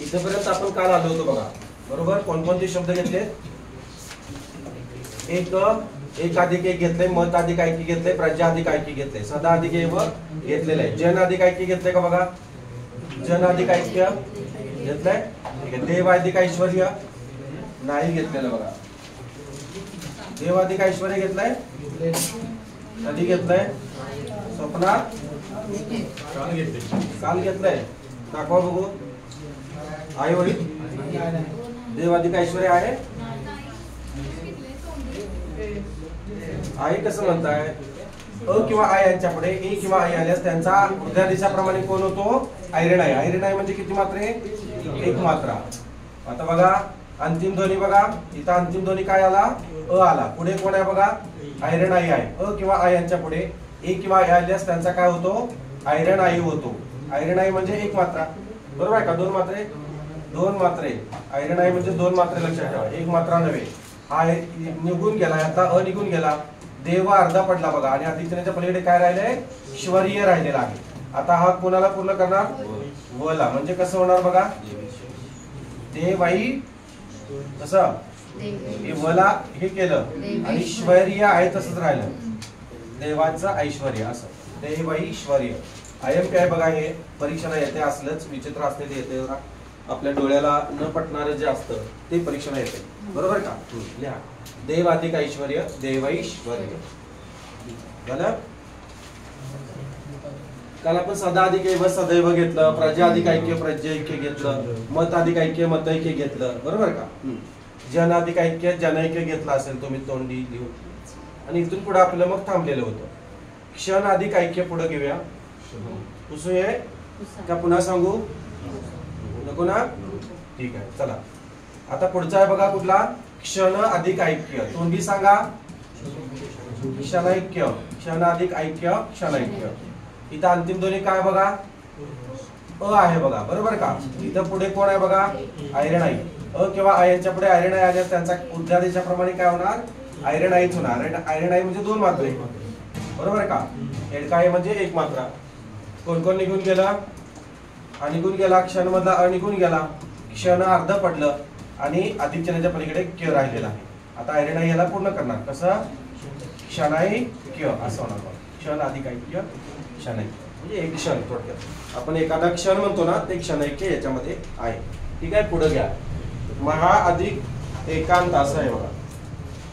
इथपर्यंत आपण काल आलो होतो बघा, बरोबर. कोणकोणते शब्द घेतले? एक अधिक एक घेतले, मत अधिक ऐकी घेतले, प्रजा अधिक ऐकी घेतले, सदा अधिक एव घेतलेलं आहे. जन अधिक ऐकी घेतले का बघा? जन अधिक ऐक्य घेतलंय. ठीक आहे. देव अधिक ऐश्वर्य नाही घेतलेलं बघा. देव अधिक ऐश्वर्य घेतलंय, कधी घेतलंय? स्वप्नात काल घेतलंय. दाखवा बघू. आहे वडील, देव अधिक ऐश्वर्य आहे. आई कसं म्हणताय? अ किंवा आय यांच्या पुढे ए किंवा आई आल्यास त्यांचा उद्यादेशाप्रमाणे कोण होतो? आयरण आहे. आयरण आहे म्हणजे किती मात्रे? एक मात्रा. आता बघा अंतिम ध्वनी बघा, इथं अंतिम ध्वनी काय आला? अ आला. पुढे कोण आहे बघा? आयरण आई आहे. अ किंवा आय यांच्या पुढे ए किंवा आई आल्यास त्यांचा काय होतो? आयरण आई होतो. आयरण आई म्हणजे एक मात्रा, बरोबर आहे का? दोन मात्रे, दोन मात्रे. आयरण आई म्हणजे दोन मात्रे, लक्षात ठेवा, एक मात्रा नव्हे. हा निघून गेला, आता अ निघून गेला. देव अर्धा पडला बघा, आणि अधिकच्या पलीकडे काय राहिलंय? श्वर्य राहिलेला आहे. आता हा कोणाला पूर्ण करणार? वला. म्हणजे कसं होणार बघा? देवाई कसं वला हे केलं आणि श्वर्य आहे तसंच राहिलं. देवाचं ऐश्वर्य असं. देवाई श्वर्य. IMP आहे बघा. हे परीक्षेला येते, असलंच विचित्र असते ते येते. आपल्या डोळ्याला न पटणारं जे असतं ते परीक्षेला येते, बरोबर का? लिहा. देव अधिक ऐश्वर्य, देवैश्वर्य झालं. काल आपण सदा अधिक एव सदैव घेतलं, प्रजा अधिक ऐक्य प्रज्ञैक्य घेतलं, मत अधिक ऐक्य मतैक्य घेतलं, बरोबर का? जन अधिक ऐक्य जनैक्य घेतलं असेल तुम्ही तोंडी लिहून. आणि इथून पुढे आपलं मग थांबलेलं होतं. क्षण अधिक ऐक्य पुढे घेऊया. पुसूये का पुन्हा सांगू? नको ना? ठीक आहे, चला. आता पुढचा आहे बघा कुठला? क्षण अधिक ऐक्य. तोंडी सांगा. क्षणैक्य. क्षण अधिक ऐक्य क्षणैक्य. इथं अंतिम ध्वनी काय बघा? अ आहे बघा, बरोबर का? इथं पुढे कोण आहे बघा? आयरण आई. अ किंवा आय यांच्या पुढे आयरण आई आल्यास त्यांचा उद्यादेशाप्रमाणे काय होणार? आयरण आईच होणार. आयरण आई म्हणजे दोन मात्रे, बरोबर का? एडकाय म्हणजे एक मात्रा. कोण कोण निघून गेला? हा निघून गेला. क्षण मधला अ निघून गेला. क्षण अर्ध पडलं आणि अधिकच्या पलीकडे क्य राहिलेला आहे. आता आयरण आई याला पूर्ण करणार. कसं? क्षणैक्य असं होणार. क्षण अधिक ऐक्य क्षणैक्य म्हणजे एक क्षण. थोडक्यात आपण एखादा क्षण म्हणतो ना, ते क्षणैक्य याच्यामध्ये आहे. ठीक आहे, पुढे घ्या. महा अधिक एकांत असं आहे बघा.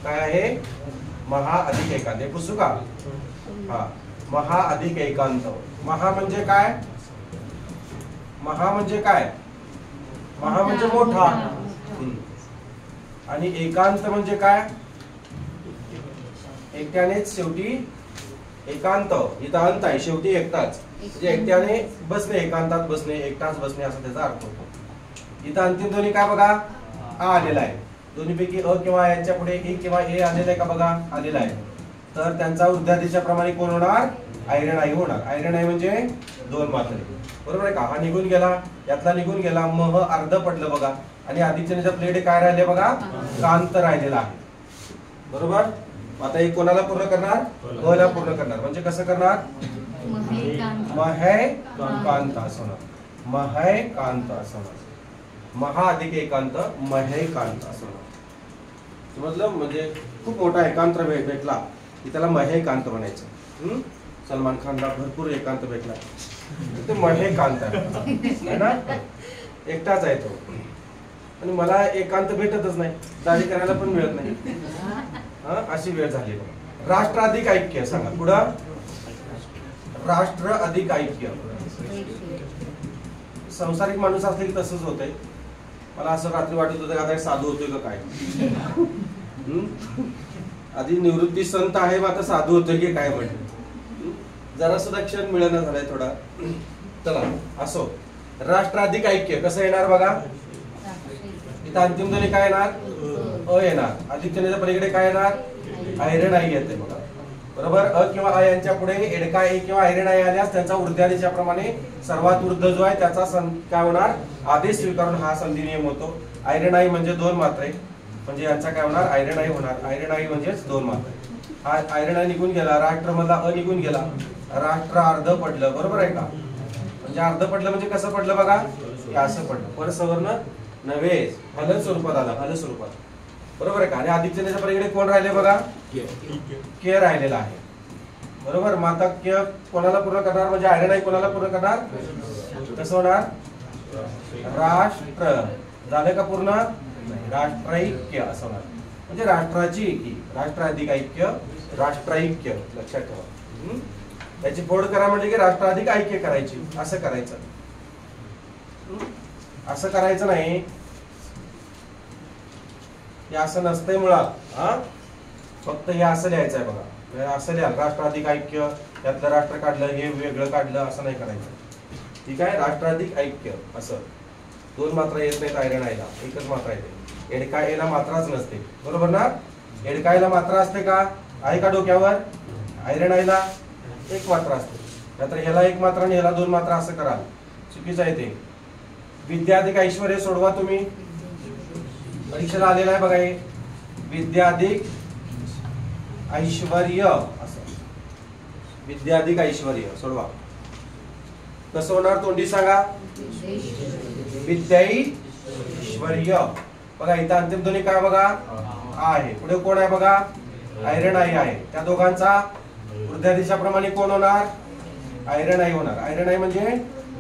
काय आहे? महा अधिक एकांत. पुसू का? हा. महा अधिक एकांत. महा म्हणजे काय? महा म्हणजे काय? महा म्हणजे मोठा. आणि एकांत म्हणजे काय? एकट्यानेच शेवटी एकांत. इथं अंत आहे, शेवटी एकटाच. म्हणजे एकट्याने बसणे, एकांतात बसणे, एकटाच बसणे असा त्याचा अर्थ होतो. इथं अंतिम ध्वनी काय बघा? आ आलेला आहे. दोन्हीपैकी अ किंवा यांच्या पुढे ए किंवा ए आलेला आहे का बघा? आलेला आहे. तर त्यांचा उद्यादेशाप्रमाणे कोण होणार? आयरण आई होणार. आयरण आई म्हणजे दोन मात्रे, बरोबर आहे का? हा निघून गेला, यातला निघून गेला. मह अर्ध पडलं बघा, आणि अधिकच्या प्लेट काय राहिले बघा? कांत राहिलेला आहे, बरोबर. आता एक कोणाला पूर्ण करणार? अ ला पूर्ण करणार. म्हणजे कसं करणार? महे कांत असं होणार. महे कांत असं होणार. महा अधिक एकांत महे कांत असं होणार. समजलं? म्हणजे खूप मोठा एकांत भेटला की त्याला महे कांत म्हणायचं. सलमान खानला भरपूर एकांत भेटला, ते महे कांत आहे ना. एकटाच आहे तो. आणि मला एकांत भेटतच नाही, दाढी करायला पण मिळत नाही. अशी वेळ झाली. राष्ट्र अधिक ऐक्य सांगा पुढं. राष्ट्र अधिक ऐक्य. संसारिक माणूस असले की तसंच होतंय. मला असं रात्री वाटत होतं आता साधू होतोय का काय. आधी निवृत्ती संत आहे, मग आता साधू होतोय की काय म्हटलं. जरा सुद्धा क्षण मिळेना झालाय थोडा. चला असो. राष्ट्र अधिक ऐक्य कसं येणार बघा? इथं अंतिम ध्वनी काय येणार? अ येणार. अधिकच्या पलीकडे काय येणार? आयरण आई येते बघा, बरोबर. अ किंवा आय यांच्या पुढे एडका ए किंवा आयरण आई आल्यास त्यांचा उर्ध्यादेशाप्रमाणे सर्वात ऊर्ध्व जो आहे त्याचा काय होणार? आदेश स्वीकारून हा संधी नियम होतो. आयरण आई म्हणजे दोन मात्रे, म्हणजे यांचा काय होणार? आयरण आई होणार. आयरण आई म्हणजेच दोन मात्रे. हा आयरण आई निघून गेला. राष्ट्र मधला अ निघून गेला. राष्ट्र अर्ध पडलं, बरोबर आहे का? म्हणजे अर्ध पडलं म्हणजे कसं पडलं बघा? हे असं पडलं, परसवर्ण नव्हे, हल स्वरूपात आलं, हल स्वरूपात, बरोबर आहे का? आणि अधिक चिन्हाच्या पलीकडे कोण राहिले बघा, के राहिलेला आहे, बरोबर. मग आता के कोणाला पूर्ण करणार, म्हणजे आयरन आई कोणाला पूर्ण करणार, कसं होणार, राष्ट्र झालं का पूर्ण, राष्ट्रैक्य असं होणार, म्हणजे राष्ट्राची एकी, राष्ट्र अधिक ऐक्य, राष्ट्रैक्य, लक्षात ठेवा. त्याची फोड करा म्हणजे की राष्ट्र अधिक ऐक्य करायची, असं करायचं, असं करायचं नाही, हे असं नसतंय मुळात. हा, फक्त हे असं लिहायचं आहे बघा, असं लिहा, राष्ट्र अधिक ऐक्य, यातलं राष्ट्र काढलं, हे वेगळं काढलं, असं नाही करायचं, ठीक आहे. राष्ट्र अधिक ऐक्य असं, दोन मात्रा येत नाहीत आयरन आयला, एकच मात्रा येते. एडकायला मात्राच नसते, बरोबर ना. एडकायला मात्रा असते का, आहे का डोक्यावर, आयरन आयला एक मात्रा असते, नाहीतर ह्याला एक मात्रा आणि ह्याला दोन मात्रा, असं कराल, चुकीचं आहे ते. विद्याधिक ऐश्वर्य सोडवा तुम्ही, परीक्षेला आलेला आहे बघा, हे विद्याधिक ऐश्वर्य असं, विद्याधिक ऐश्वर्य सोडवा, कसं होणार तोंडी सांगा, विद्याईश्वर्य. बघा इथं अंतिम ध्वनी काय बघा, आ आहे, पुढे कोण आहे बघा, आयरन आई आहे, त्या दोघांचा ऊर्ध्वाधीशाप्रमाणे कोण होणार, आयरन आई होणार. आयरन आई म्हणजे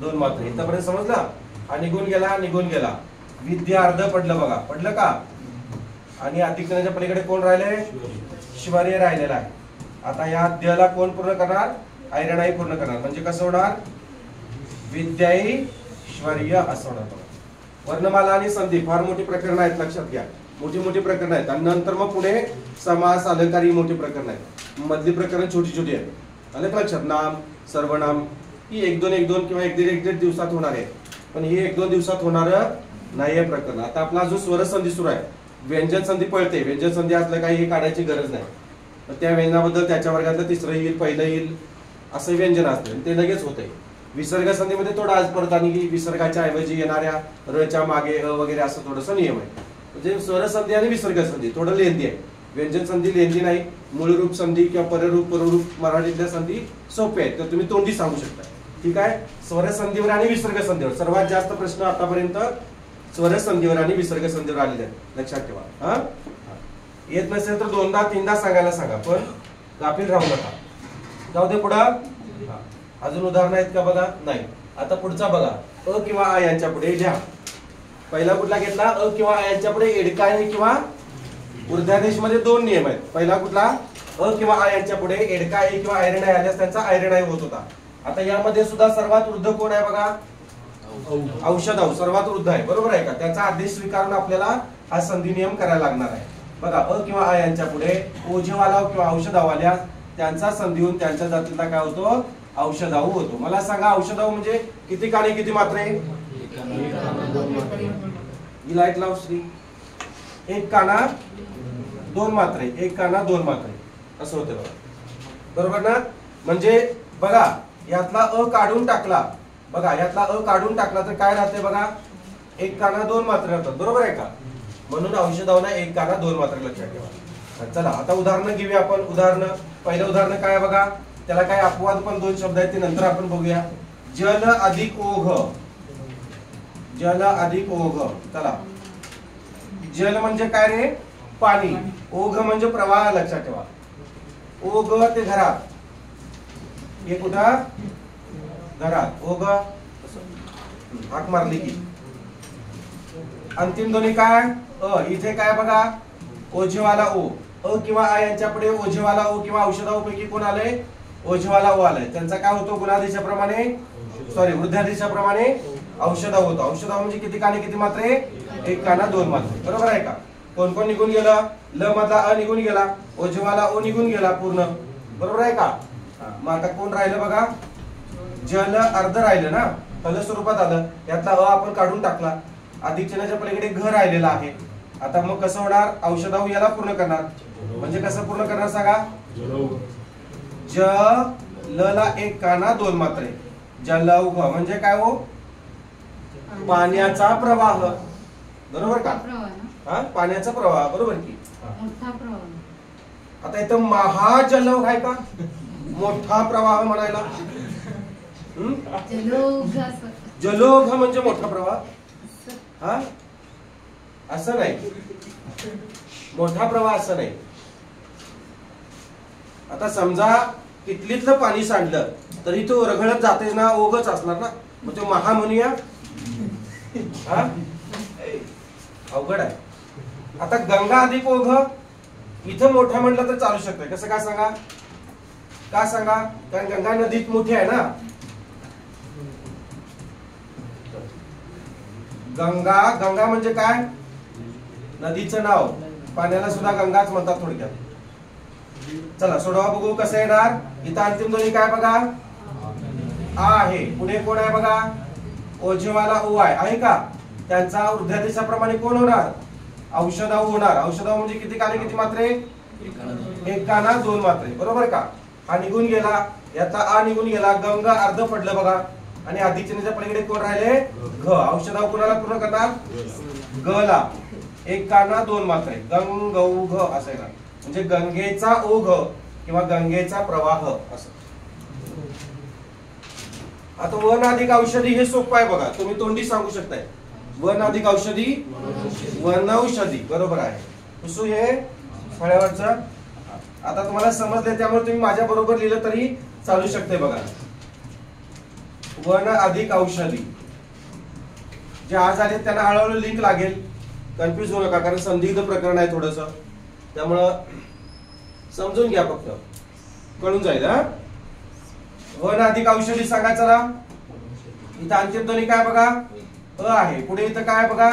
दोन मात्रा, इथपर्यंत समजलं. हा निघून गेला, निघून गेला, विद्या अर्ध पडलं बघा, पडलं का. आणि अधिक चिन्हाच्या पलीकडे कोण राहिले, श्वर्य राहिलेला आहे. आता या द्याला कोण पूर्ण करणार, आयरन आई पूर्ण करणार, म्हणजे कसं होणार, विद्याईश्वर्य असं होणार. वर्णमाला आणि संधी फार मोठी प्रकरण आहेत, लक्षात घ्या, मोठी मोठी प्रकरण आहेत. आणि नंतर मग पुढे समास अलंकारी मोठी प्रकरण आहेत, मधली प्रकरण छोटी छोटी आहेत. आलं लक्षात, नाम सर्वनाम ही एक दोन किंवा एक दीड दिवसात होणार आहे, पण ही एक दोन दिवसात होणार नाही आहे प्रकरण. आता आपला जो स्वर संधी सुरू आहे, व्यंजन संधी पळते, व्यंजन संधी असलं काही हे काढायची गरज नाही, त्या व्यंजनाबद्दल त्याच्या वर्गातलं तिसरं येईल, पहिलं येईल, असं व्यंजन असतं, ते लगेच होतंय. विसर्ग संधीमध्ये थोडं आज परत आणि विसर्गाच्या ऐवजी येणाऱ्या रच्या मागे वगैरे असं थोडंसं नियम आहे. म्हणजे स्वर संधी आणि विसर्ग संधी थोडं लेंदी आहे, व्यंजन संधी लेंदी नाही. मूळ रूप संधी किंवा पररूप पररूप मराठीतल्या संधी सोपे आहेत, तर तुम्ही तोंडी सांगू शकता, ठीक आहे. स्वर संधीवर आणि विसर्ग संधीवर सर्वात जास्त प्रश्न आतापर्यंत स्वर संधीवर आणि विसर्ग संधीवर आलेले आहेत, लक्षात ठेवा. हा, येत नसेल तर दोनदा तीनदा सांगायला सांगा, पण गाफील राहू नका. जाऊ दे पुढं. अजून उदाहरण आहेत का बघा, नाही. आता पुढचा बघा, अ किंवा आ यांच्या पुढे लिहा. पहिला कुठला घेतला, अ किंवा आ यांच्या पुढे एडकाय किंवा ऊर्ध्वाधेश मध्ये दोन नियम आहेत. पहिला कुठला, अ किंवा आ यांच्या पुढे एडकाय किंवा आयरन आय आल्यास त्यांचा आयरन आय होत होता. आता यामध्ये सुद्धा सर्वात वृद्ध कोण आहे बघा, औषधाऊ सर्वात वृद्ध आहे, बरोबर आहे का. त्याचा आदेश स्वीकारून आपल्याला हा संधी नियम करायला लागणार आहे. बघा, अ किंवा आ यांच्या पुढे ओझेवाला किंवा औषधाऊ आल्यास त्यांचा संधी होऊन त्यांच्या जातीला काय होतो, औषधाऊ होतो. मला सांगा, औषधाऊ म्हणजे किती काने किती मात्रे, ही लाईट लाव श्री, एक काना दोन मात्रे, एक काना दोन मात्रे असं होते बघा, बरोबर ना. म्हणजे बघा यातला अ काढून टाकला, बघा यातला अ काढून टाकला तर काय राहते बघा, एक काना दोन मात्रे राहतात, बरोबर आहे का. म्हणून औषधावना एक काना दोन मात्रे लक्षात ठेवा. चला आता उदाहरण घेऊया आपण. उदाहरण, पहिलं उदाहरण काय बघा, त्याला काय अपवाद पण दोन शब्द आहेत ते नंतर आपण बघूया. जल अधिक ओघ, जल अधिक ओघ. चला, जल म्हणजे काय रे, पाणी, ओघ म्हणजे प्रवाह, लक्षात ठेवा. ओघ ते घरात, हे कुठं घरात, ओघ हाक मारली की. अंतिम ध्वनी काय, अ. इथे काय बघा, ओझेवाला ओ. अ किंवा आ यांच्या पुढे ओझेवाला ओ किंवा औषधाऊ पैकी कोण आलंय, ओझेवाला ओ आलाय. त्यांचा काय होतो, गुणादेशाप्रमाणे सॉरी वृद्धादेशाप्रमाणे औषधाऊ होतो. औषधाऊ म्हणजे किती काने किती मात्रे, एक काना दोन मात्रे, बरोबर आहे का. कोण कोण निघून गेलं, ल मधला अ निघून गेला, ओझेवाला ओ निघून गेला पूर्ण, बरोबर आहे का. मग आता कोण राहिलं बघा, जल अर्ध राहिलं ना, फल स्वरूपात आलं, यातला अ आपण काढून टाकला, अधिक चिन्हाच्या पलीकडे घ राहिलेला आहे. आता मग कसं होणार, औषधाऊ याला पूर्ण करणार, म्हणजे कसं पूर्ण करणार सांगा, ज ल ला एक काना दोन मात्रे, जलौघ म्हणजे काय हो, पाण्याचा प्रवाह, बरोबर का. हा, पाण्याचा प्रवाह, बरोबर की. आता इथं महाजलौघ आहे का, मोठा प्रवाह म्हणायला, जलोघ म्हणजे मोठा प्रवाह, हा असं नाही, मोठा प्रवाह असं नाही. आता समजा कितलीतलं पाणी सांडलं तरी तो रघळत जाते ना, ओघच असणार ना, मग तो महा म्हणूया, हा अवघड आहे. आता गंगा अधिक ओघ इथं मोठा म्हटलं तर चालू शकतंय. कसं काय सांगा, का सांगा, कारण गंगा नदीत मोठी आहे ना. गंगा, गंगा म्हणजे काय, नदीचं नाव, पाण्याला सुद्धा गंगाच म्हणतात थोडक्यात. चला सोडवा बघू कसं येणार. इथं अंतिम दोन्ही काय बघा, आ आहे, पुढे कोण आहे बघा, ओझेवाला ओ आहे का. त्यांचा ऊर्ध्व दिशाप्रमाणे कोण होणार, औषधाऊ होणार. औषधाऊ म्हणजे किती काने किती मात्रे, एक काना दोन मात्रे, बरोबर का. हा निघून गेला, याचा आ निघून गेला, गंग अर्ध पडलं बघा. आणि आधी चिन्हाच्या पलीकडे कोण राहिले, घ. औषधाऊ कोणाला पूर्ण करणार, ग ला, एक काना दोन मात्रे, गंग गौ घ असं येणार. म्हणजे गंगेचा ओघ किंवा गंगेचा प्रवाह असं. आता वन अधिक औषधी हे सोपं आहे बघा, तुम्ही तोंडी सांगू शकताय. वन अधिक औषधी वनौषधी, बरोबर आहे. पुसू हे फळ्यावरच. आता तुम्हाला समजले त्यामुळे तुम्ही माझ्या बरोबर लिहिलं तरी चालू शकते बघा. वन अधिक औषधी जे आज आले त्यांना हळूहळू लिंक लागेल, कन्फ्युज होऊ नका, कारण संदिग्ध प्रकरण आहे थोडस, त्यामुळं समजून घ्या, फक्त कळून जाईल. हा वन अधिक औषधी सांगा. चला इथं अंतिम दोन्ही काय बघा, अ आहे, पुढे इथं काय बघा,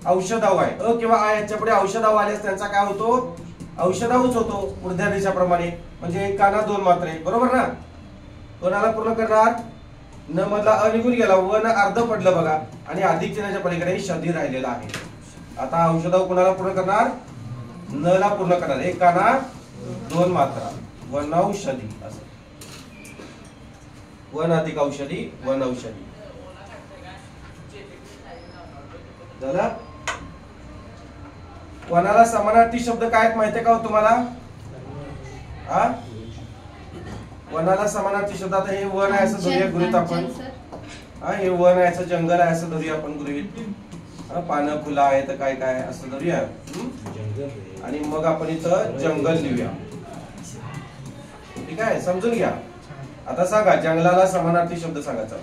औषधाऊ आहे. अ किंवा आ याच्या पुढे औषधाऊ आल्यास त्यांचा काय होतो, औषधाऊच होतो ऊर्ध्व दिशाप्रमाणे. म्हणजे एक काना दोन मात्रे, बरोबर ना. कोणाला पूर्ण करणार, न मधला अ निघून गेला, वन अर्ध पडलं बघा. आणि अधिक चिन्हाच्या पलीकडे शधी राहिलेला आहे. आता औषधाऊ कोणाला पूर्ण करणार, न ला पूर्ण करणार, एक काना दोन मात्रा, वनौषधी असं. वन अधिक औषधी वनौषधी झालं. वनाला समानार्थी शब्द काय आहेत माहितीये का हो तुम्हाला, हा वनाला समानार्थी शब्द. आता हे वन आहे असं धरूया गृहीत आपण, हा हे वन आहे असं, जंगल आहे असं धरूया आपण गृहीत, पानं फुलं आहेत काय काय असं धरूया. आणि मग आपण इथं जंगल लिहूया, ठीक आहे, समजून घ्या. आता सांगा जंगलाला समानार्थी शब्द सांगायचा.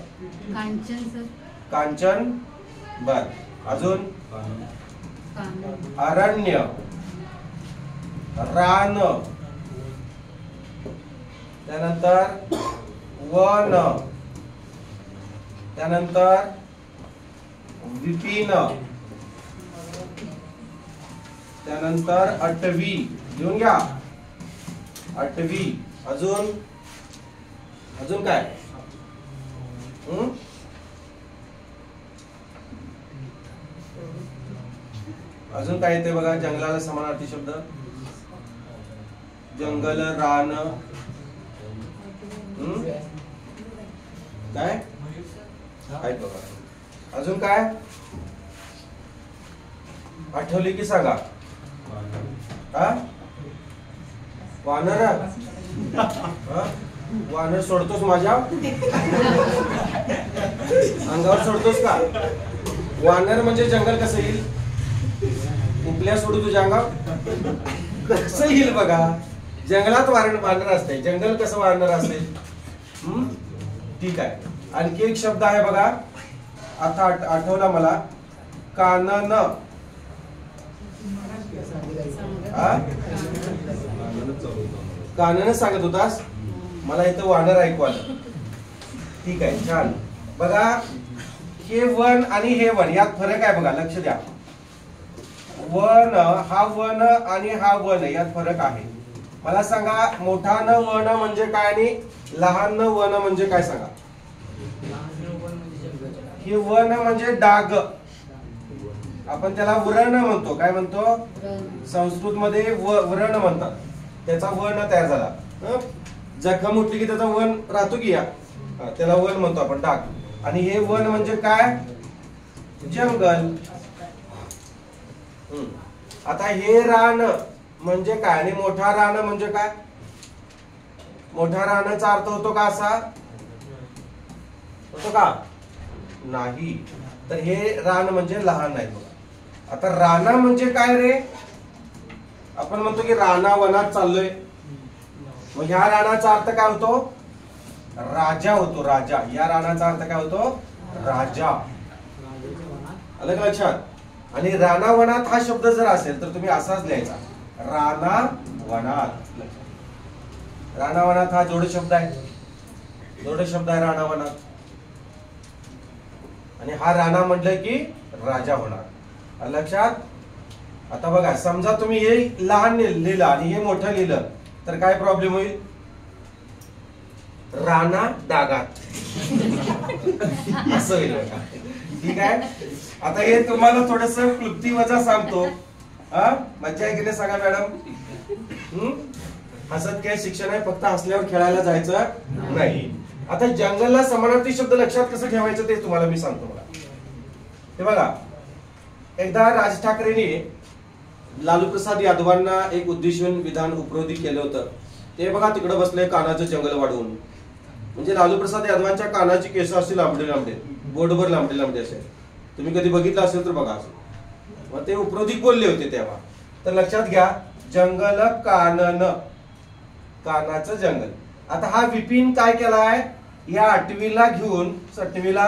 कांचन सर. कांचन, बर. अजून अरण्य, रान, त्यानंतर वन, त्यानंतर विपिन, त्यानंतर अटवी, लिहून घ्या अटवी. अजून अजून काय, अजून काय येते बघा जंगलाला समानार्थी शब्द, जंगल, रान, काय काय बघा. अजून काय आठवली की सांगा. हा वानर, वानर सोडतोस माझ्या अंगावर, सोडतोस का. वानर म्हणजे जंगल कसं येईल, उपल्या सोडू तुझ्या अंगावर कसं येईल बघा. जंगलात वानर असते, जंगल कसं वानर असेल. ठीक आहे. आणखी एक शब्द आहे बघा, आता आठवला मला, कानन. कानन सांगत होतास, मला इथं वानर ऐकू आलं. ठीक आहे, छान. बघा हे वन आणि हे वन यात फरक आहे बघा, लक्ष द्या. वन, हा वन आणि हा वन यात फरक आहे. मला सांगा मोठा न वन म्हणजे काय आणि लहान न वन म्हणजे काय सांगा. हे वन म्हणजे डाग, आपण त्याला व्रण म्हणतो. काय म्हणतो, संस्कृत मध्ये व्रण म्हणतात. त्याचा वन तयार झाला, जखम उठली की त्याचा वन राहतो की या, त्याला वन म्हणतो आपण, डाग. आणि हे वन म्हणजे काय, जंगल. आता हे रान म्हणजे काय आणि मोठा रान म्हणजे काय. मोठा रानाचा अर्थ होतो का असा, होतो का, नाही. तर हे रान म्हणजे लहान आहे बघा. आता राणा म्हणजे काय रे? आपण म्हणतो की राणा वनात चाललोय, मग ह्या राणाचा अर्थ काय होतो? राजा होतो, राजा. या राणाचा अर्थ काय होतो? राजा. आलं का लक्षात? आणि राणा वनात हा शब्द जर असेल तर तुम्ही असाच लिहायचा, राणा वनात. राणा वनात हा जोड शब्द आहे, जोड शब्द आहे राणा वनात. आणि हा राणा म्हटलं की राजा होणार. लक्षात? आता बघा, समजा तुम्ही हे लहान लिहिलं आणि हे मोठं लिहिलं तर काय प्रॉब्लेम होईल? राणा डागात असं होईल बघा. ठीक आहे. आता हे तुम्हाला थोडस क्लुप्ती वजा सांगतो. हा, मज्जा आहे की नाही सांगा मॅडम? हसत काय शिक्षण आहे, फक्त हसल्यावर खेळायला जायचं नाही. आता जंगलला समानार्थी शब्द लक्षात कसं ठेवायचं ते तुम्हाला मी सांगतो. मला हे बघा, एकदा राज ठाकरेंनी लालू प्रसाद यादवांना एक उद्देशून विधान उपरोधी केलं होतं. ते बघा तिकडे बसले कानाचं जंगल वाढवून. म्हणजे लालू प्रसाद यादवांच्या कानाची केस असे लांबडे लांबडे, बोटभर लांबडे लांबडे असे. तुम्ही कधी बघितलं असेल तर बघा असं. मग ते उपरोधी बोलले होते तेव्हा. तर लक्षात घ्या, जंगल कानन, कानाचं जंगल. आता हा विपिन काय केलाय? या आठवीला घेऊन सटवीला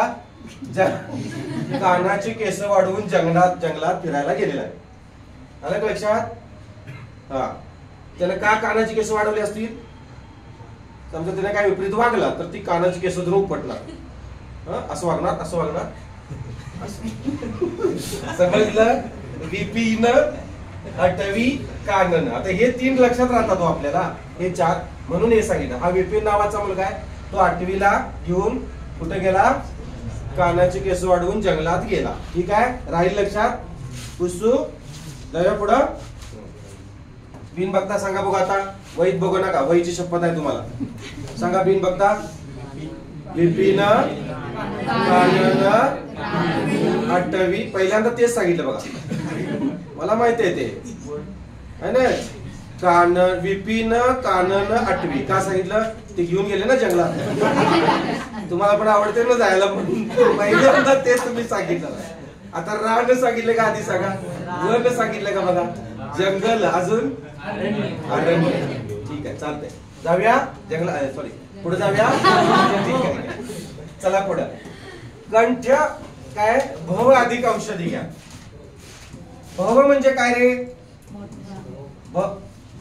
कानाची केस वाढवून जंगलात फिरायला गेलेला आहे. आलं का लक्षात? हा, त्याने का कानाची केस वाढवली असतील? समजा त्याने काय विपरीत वागला तर ती कानाची केस धरून उपटणार. असं वागणार, असं वागणार, समजलं? विपिन, आठवी, कानन. आता हे 3 लक्षात राहतात आपल्याला, हे 4. म्हणून हे सांगितलं. हा विपिन नावाचा मुलगा आहे, तो आठवीला घेऊन कुठे गेला? कानाची केस वाढवून जंगलात गेला. ठीक आहे, राहील लक्षात? पुसू जाऊया पुढं. बिन बघता सांगा बघा. आता वहीत बघू नका, वहीची शपथ आहे तुम्हाला. सांगा बिन बघता. विपिन, कानन, आठवी. पहिल्यांदा तेच सांगितलं बघा, मला माहिती आहे ते ना. कानन, विपिन, कानन, आठवी. का सांगितलं? ते घेऊन गेले ना जंगलात. तुम्हाला पण आवडते ना जायला म्हणून पहिल्यांदा तेच तुम्ही सांगितलं. आता रान सांगितलं का आधी सांगा? वन सांगितलं का बघा? जंगल, अजून अरण्य. ठीक आहे, चालतंय. जाऊया जंगल, सॉरी पुढे जाऊया. ठीक आहे, चला पुढे. कंठ काय? भव अधिक औषधी घ्या. भव म्हणजे काय रे?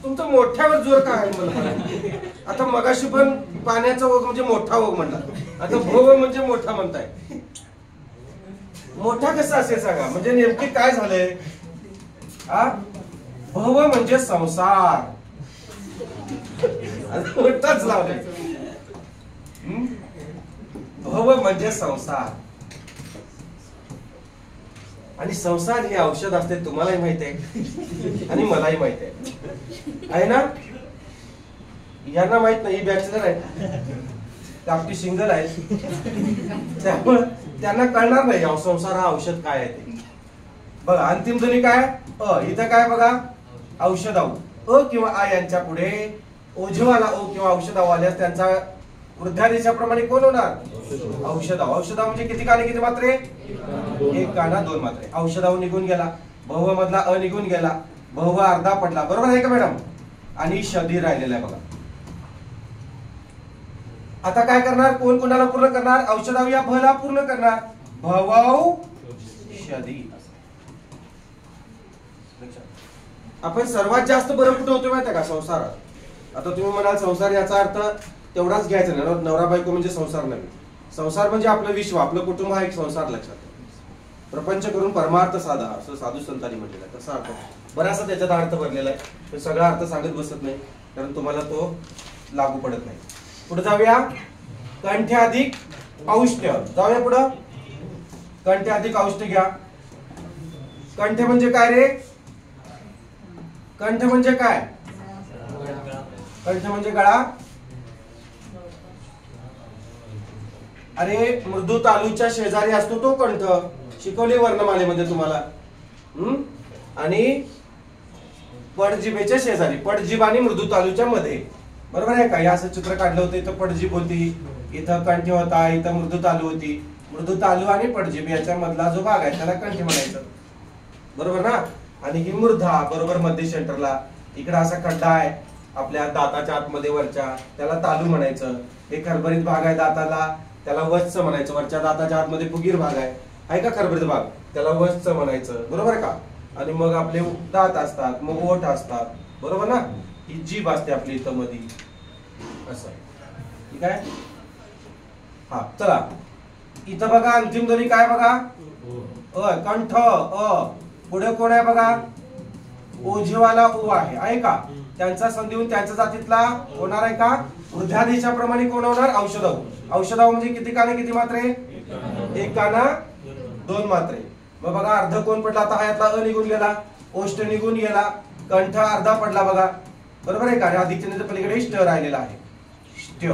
तुमचं मोठ्यावर जोर काय मला? आता मगाशी पण पाण्याचा ओघ म्हणजे मोठा ओघ म्हणला, आता भव म्हणजे मोठा म्हणताय. मोठा कसा असेल सांगा? म्हणजे नेमके काय झालंय? भव म्हणजे संसार. मोठाच लावलाय. भव म्हणजे संसार. आणि संसार हे औषध असते, तुम्हालाही माहित आहे आणि मलाही माहित आहे ना? यांना माहित नाही, बॅचलर आहे, आपली सिंगल आहे, त्यामुळे त्यांना कळणार नाही संसार हा औषध काय आहे ते. बघा अंतिम ध्वनी काय? इथं काय बघा? औषधाऊ. अ किंवा आ यांच्या पुढे ओझवाला ओ किंवा औषधाऊ आल्यास त्यांचा वृद्धादेशाप्रमाणे कोण होणार? औषधाऊ. औषधाऊ म्हणजे किती काने किती मात्रे? 1 काना 2 मात्रे. औषधाऊ निघून गेला, बहु मधला अ निघून गेला, बहु अर्धा पडला. बरोबर आहे का मॅडम? आणि शदी राहिलेला आहे बघा. आता काय करणार? कोण कोणाला पूर्ण करणार? औषधाऊ या भला पूर्ण करणार. भवौ शदी. आपण सर्वात जास्त बरं कुठे होतो माहिती का? संसारात. आता तुम्ही म्हणाल संसार याचा अर्थ तेवढाच घ्यायचा नाही, नवरा बायको म्हणजे संसार नाही. संसार म्हणजे आपलं विश्व, आपलं कुटुंब हा एक संसार. लक्षात. प्रपंच करून परमार्थ साधा, असं साधू संतांनी म्हटलेलं आहे. तसा अर्थ बराचसा त्याच्यात अर्थ भरलेला आहे. सगळा अर्थ सांगत बसत नाही, कारण तुम्हाला तो लागू पडत नाही. पुढे जाऊया. कंठ अधिक औष्ठ. जाऊया पुढं. कंठ अधिक औष्ठ घ्या. कंठ म्हणजे काय रे? कंठ म्हणजे काय? कंठ म्हणजे गळा. अरे मृदू तालूच्या शेजारी असतो तो कंठ, शिकवले वर्णमालेमध्ये तुम्हाला. आणि पडजिभेच्या शेजारी, पडजीभ आणि मृदू तालूच्या मध्ये. बरोबर आहे का? हे असं चित्र काढलं होतं. इथं पडजीभ होती, इथं कंठ होता, इथं मृदू तालू होती. मृदू तालू आणि पटजीभ याच्या मधला जो भाग आहे त्याला कंठ म्हणायचं, बरोबर ना. आणि ही मूर्धा बरोबर मध्य सेंटरला, इकडे असा खड्डा आहे आपल्या दाताच्या आतमध्ये वरच्या, त्याला तालू म्हणायचं. एक खरबरीत भाग आहे दाताला, त्याला वत्स म्हणायचं. वरच्या दाताच्या आतमध्ये फुगीर भाग आहे का खरबरीत भाग, त्याला वत्स म्हणायचं, बरोबर का. आणि मग आपले दात असतात, मग ओठ असतात, बरोबर ना. ही जीभ असते आपली इथं मध्ये असं, ठीक आहे. हा चला इथं बघा अंतिम ध्वनी काय बघा, कंठ पुढे कोण आहे बघा, ओझेवाला उ आहे का. त्यांचा संधी होऊन त्यांच्या जातीतला होणार आहे का. वृद्धादेशाप्रमाणे कोण होणार, औषधाऊ. औषधाऊ म्हणजे किती काने किती मात्रे, एक काना दोन मात्रे. मग बघा अर्ध कोण पडला, आता यातला अ निघून गेला, ओष्ठ निघून गेला, कंठ अर्धा पडला बघा, बरोबर आहे का. आणि अधिक चिन्हाच्या पलीकडे ष्ट राहिलेला आहे, ष्ट.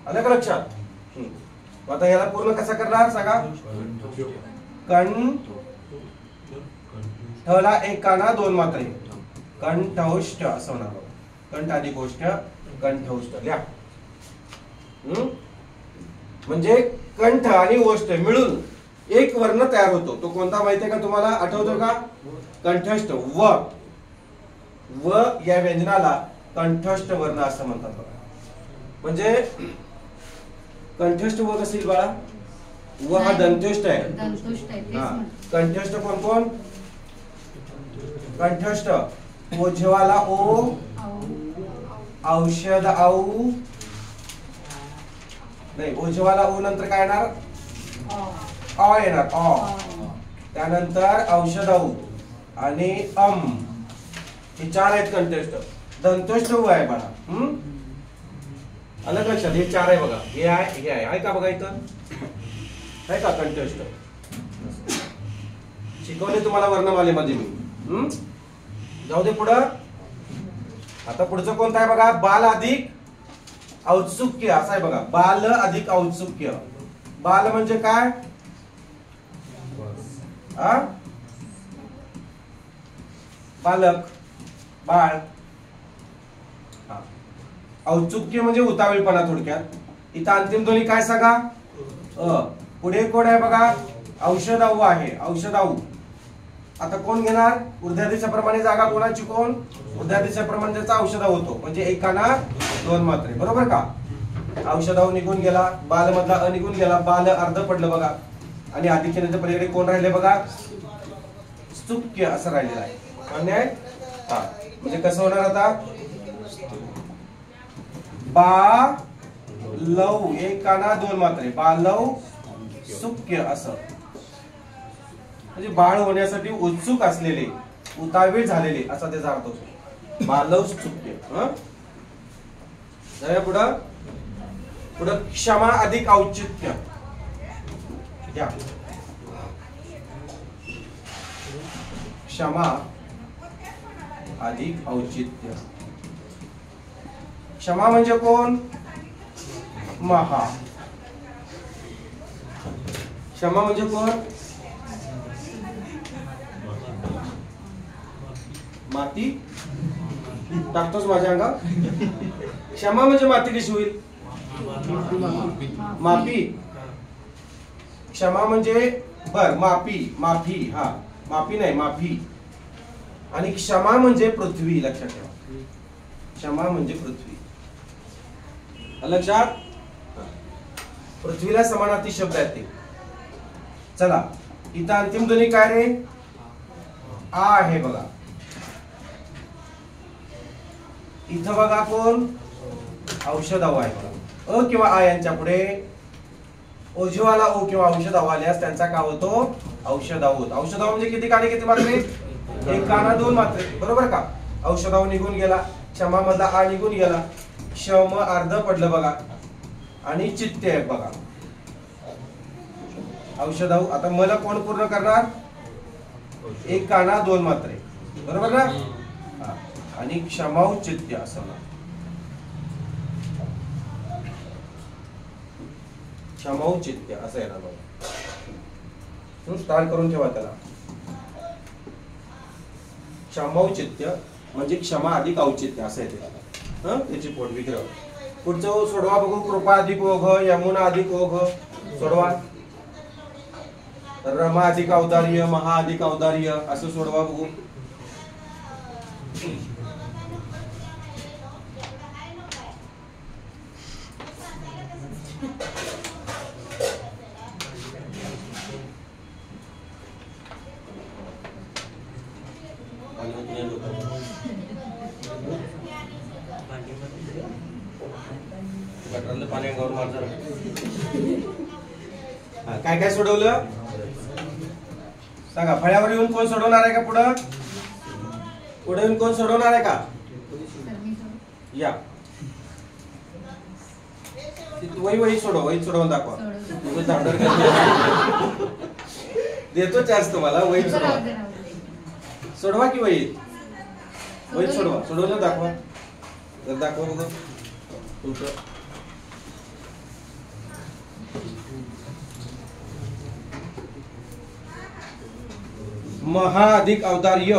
आलं का लक्षात. आता याला पूर्ण कसा करणार सांगा. कंठला एक काना दोन मात्रे, कंठौष्ठ असं होणार. कंठ अधिक ओष्ठ, कंठौष्ठ लिहा. म्हणजे कंठ आणि ओष्ठ मिळून एक वर्ण तयार होतो. तो कोणता माहितीये का तुम्हाला, आठवतो का. कंठस्थ व, व या व्यंजनाला कंठस्थ वर्ण असं म्हणतात बघा. म्हणजे कंठस्थ व कसं येईल बाळा, व हा दंतस्थ आहे. हा कंठस्थ कोण कोण, कंठस्थ ओझेवाला ओ, औषध औ नाही, ओझेवाला ओ नंतर काय येणार, अ येणार, अ. त्यानंतर औषधौ आणि हे चार आहेत कंठस्थ. दंतस्थ उ आहे बघा. अलग लक्षात, हे चार आहे बघा, हे आहे, हे आहे का बघा इथं, आहे का कंठस्थ. शिकवले तुम्हाला वर्णमालेमध्ये मी. जाऊ दे पुढं. आता पुढचं कोणतं आहे बघा, बाल अधिक औत्सुक्य असं आहे बघा. बाल अधिक औत्सुक्य. बाल म्हणजे काय, बालक, बाळ. औत्सुक्य म्हणजे उतावीळपणा थोडक्यात. इथं अंतिम ध्वनी काय सांगा, पुढे कोण आहे बघा, औषधाऊ आहे, औषधाऊ. आता कोण घेणार, ऊर्ध्वादेशाप्रमाणे जागा कोणाची, कोण ऊर्ध्वादेशाप्रमाणे त्याचा औषधाऊ होतो. म्हणजे एक काना दोन मात्रे, बरोबर का. औषधाऊ निघून गेला, बाल मधला अ निघून गेला, बाल अर्ध पडलं बघा. आणि अधिक चिन्हाच्या पलीकडे कोण राहिले बघा, स्तुक्य असं राहिलेलं आहे. मान्य आहे. हा म्हणजे कसं होणार आता, बा लव एक काना दोन मात्रे, बालव सुक्य असं. म्हणजे बाळ होण्यासाठी उत्सुक असलेले, उतावीळ झालेले असा त्याचा अर्थ होतो, बालव सुक्य. जाऊया पुढं. पुढं क्षमा अधिक औचित्य. क्षमा अधिक औचित्य. क्षमा म्हणजे कोण, महा. क्षमा म्हणजे कोण, माती टाकतोच माझ्या अंगा. क्षमा म्हणजे माती कशी होईल, माफी. क्षमा म्हणजे बर माफी, माफी. हा माफी नाही, माफी. आणि क्षमा म्हणजे पृथ्वी, लक्षात ठेवा. क्षमा म्हणजे पृथ्वी, लक्षात. पृथ्वीला समानार्थी शब्द आहेत ते. चला इथं अंतिम ध्वनी काय रे, आ आहे बघा. इथं बघा कोण, औषधाऊ आहे बघा. अ किंवा आ यांच्या पुढे ओझेवाला ओ किंवा औषधाऊ आल्यास त्यांचा काय होतो, औषधाऊ होतो. औषधाऊ म्हणजे किती काने किती मात्रे, एक काना दोन मात्रे, बरोबर का. औषधाऊ निघून गेला, क्षमा मधला आ निघून गेला, क्षम अर्ध पडलं बघा. आणि चित्ते आहे बघा, औषधाऊ. आता मला कोण पूर्ण करणार, एक काना दोन मात्रे, बरोबर ना. आणि क्षमाऊ चित्य असं, क्षमाऊ चित्य असं येणार बघा. स्टार्ट करून ठेवा त्याला. क्षमाऊ चित्य म्हणजे क्षमा अधिक औचित्य असं येते त्याची पोट विग्रह. पुढचं सोडवा बघू. कृपा अधिक ओघ, यमुना अधिक ओघ. सोडवा. रमा अधिक औदार्य, महा अधिक औदार्य असं सोडवा बघू. पाणी अंगावर मार जरा. काय काय सोडवलं सांगा. फळ्यावर येऊन कोण सोडवणार आहे का? पुढं पुढे येऊन कोण सोडवणार आहे का? या वही सोडव. वही सोडवून दाखवा. तुम्ही झाडर देतो चान्स तुम्हाला. वही सोडवा. सोडवा की वही सोडवा. सोडवलं दाखवा. जर दाखवा बघ तुमचं. महा अधिक औदार्य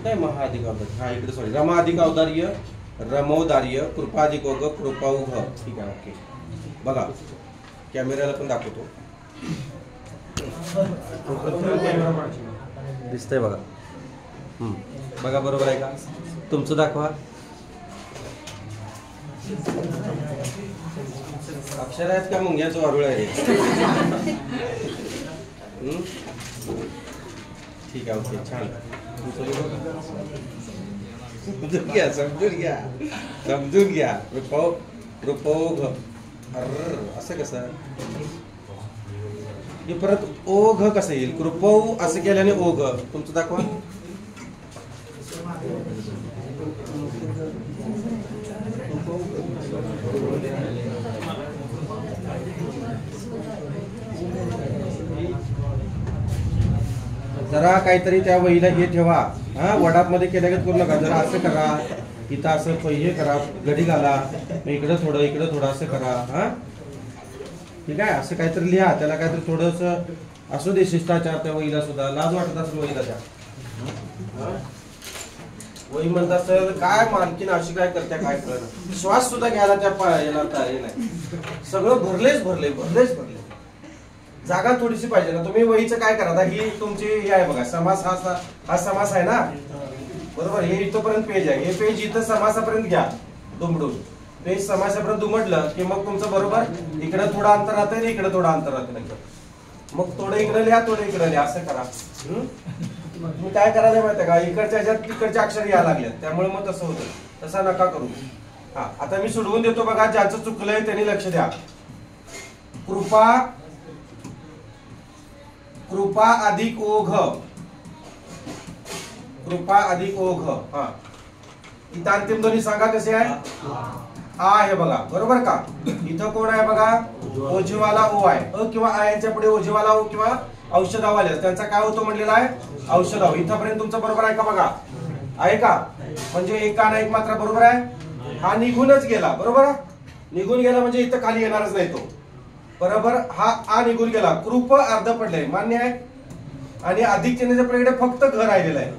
काय? महा अधिक औदार्य. हा इकडे सॉरी. रमा अधिक औदार्य, रमौदार्य, कृपा अधिक ओघ, कृपाउघ. ठीक आहे. ओके. बघा कॅमेऱ्याला पण दाखवतो. दिसतंय बघा. बघा बरोबर आहे का? तुमचं दाखवा. अक्षर आहेत का मुंग्याचं वारुळ आहे? ठीक आहे. ओके. छान. समजून घ्या. समजून घ्या. समजून घ्या. रुपौघ असं कसं? हे परत ओघ कसं येईल? कृपौ असं केल्याने ओघ. तुमचं दाखवा. जरा काहीतरी त्या वहीला हे ठेवा. हा वडाप मध्ये केल्यागत करू नका. जरा असं करा. इथं असं हे करा. घडी घाला. इकडं थोडं असं करा. हा ठीक आहे. असं काहीतरी लिहा. त्याला काहीतरी थोडस असू दे शिष्टाचार त्या वहीला सुद्धा. लाज वाटत असेल वहीला त्या. वही म्हणत असेल काय मालकीन अशी काय करत्या काय कळलं. श्वास सुद्धा घ्यायला त्या याला नाही. सगळं भरलेच भरले. जागा थोडीशी पाहिजे ना. तुम्ही वहीचं काय करा. ही तुमची हे आहे बघा. समास हा समास आहे ना. बरोबर. हे इथपर्यंत पेज आहे. हे पेज इथं समासापर्यंत घ्या दुमडून. पेज समासापर्यंत दुमडलं की मग तुमचं बरोबर इकडं थोडं अंतर राहतं, इकडं थोडं अंतर राहतं. मग थोडं इकडं लिहा, थोडं इकडं लिहा. असं करा. तुम्ही काय करायला माहितीये का? इकडच्या ह्याच्यात तिकडचे अक्षर यायला लागलेत. त्यामुळे मग तसं होतं. तसं नका करू. हा आता मी सोडवून देतो बघा. ज्याचं चुकलंय त्यांनी लक्ष द्या. कृपा अधिक ओघ. कृपा अधिक ओघ. हा इथं अंतिम ध्वनी सांगा कसे आहे? आ आहे बघा. बरोबर का? इथं कोण आहे बघा? ओझीवाला ओ आहे. अ किंवा आ यांच्या पुढे ओझीवाला ओ किंवा औषधावाले त्यांचा काय होतो म्हणलेला आहे? औषधाव. इथपर्यंत तुमचं बरोबर आहे का बघा? आहे का? म्हणजे एक काना एक मात्रा बरोबर आहे. हा निघूनच गेला. बरोबर. निघून गेला म्हणजे इथं खाली येणारच नाही तो. बरोबर. हा आ निघून गेला. कृप अर्ध पडलंय. मान्य आहे. आणि अधिक चिन्हाच्या पलीकडे फक्त घ राहिलेलं आहे.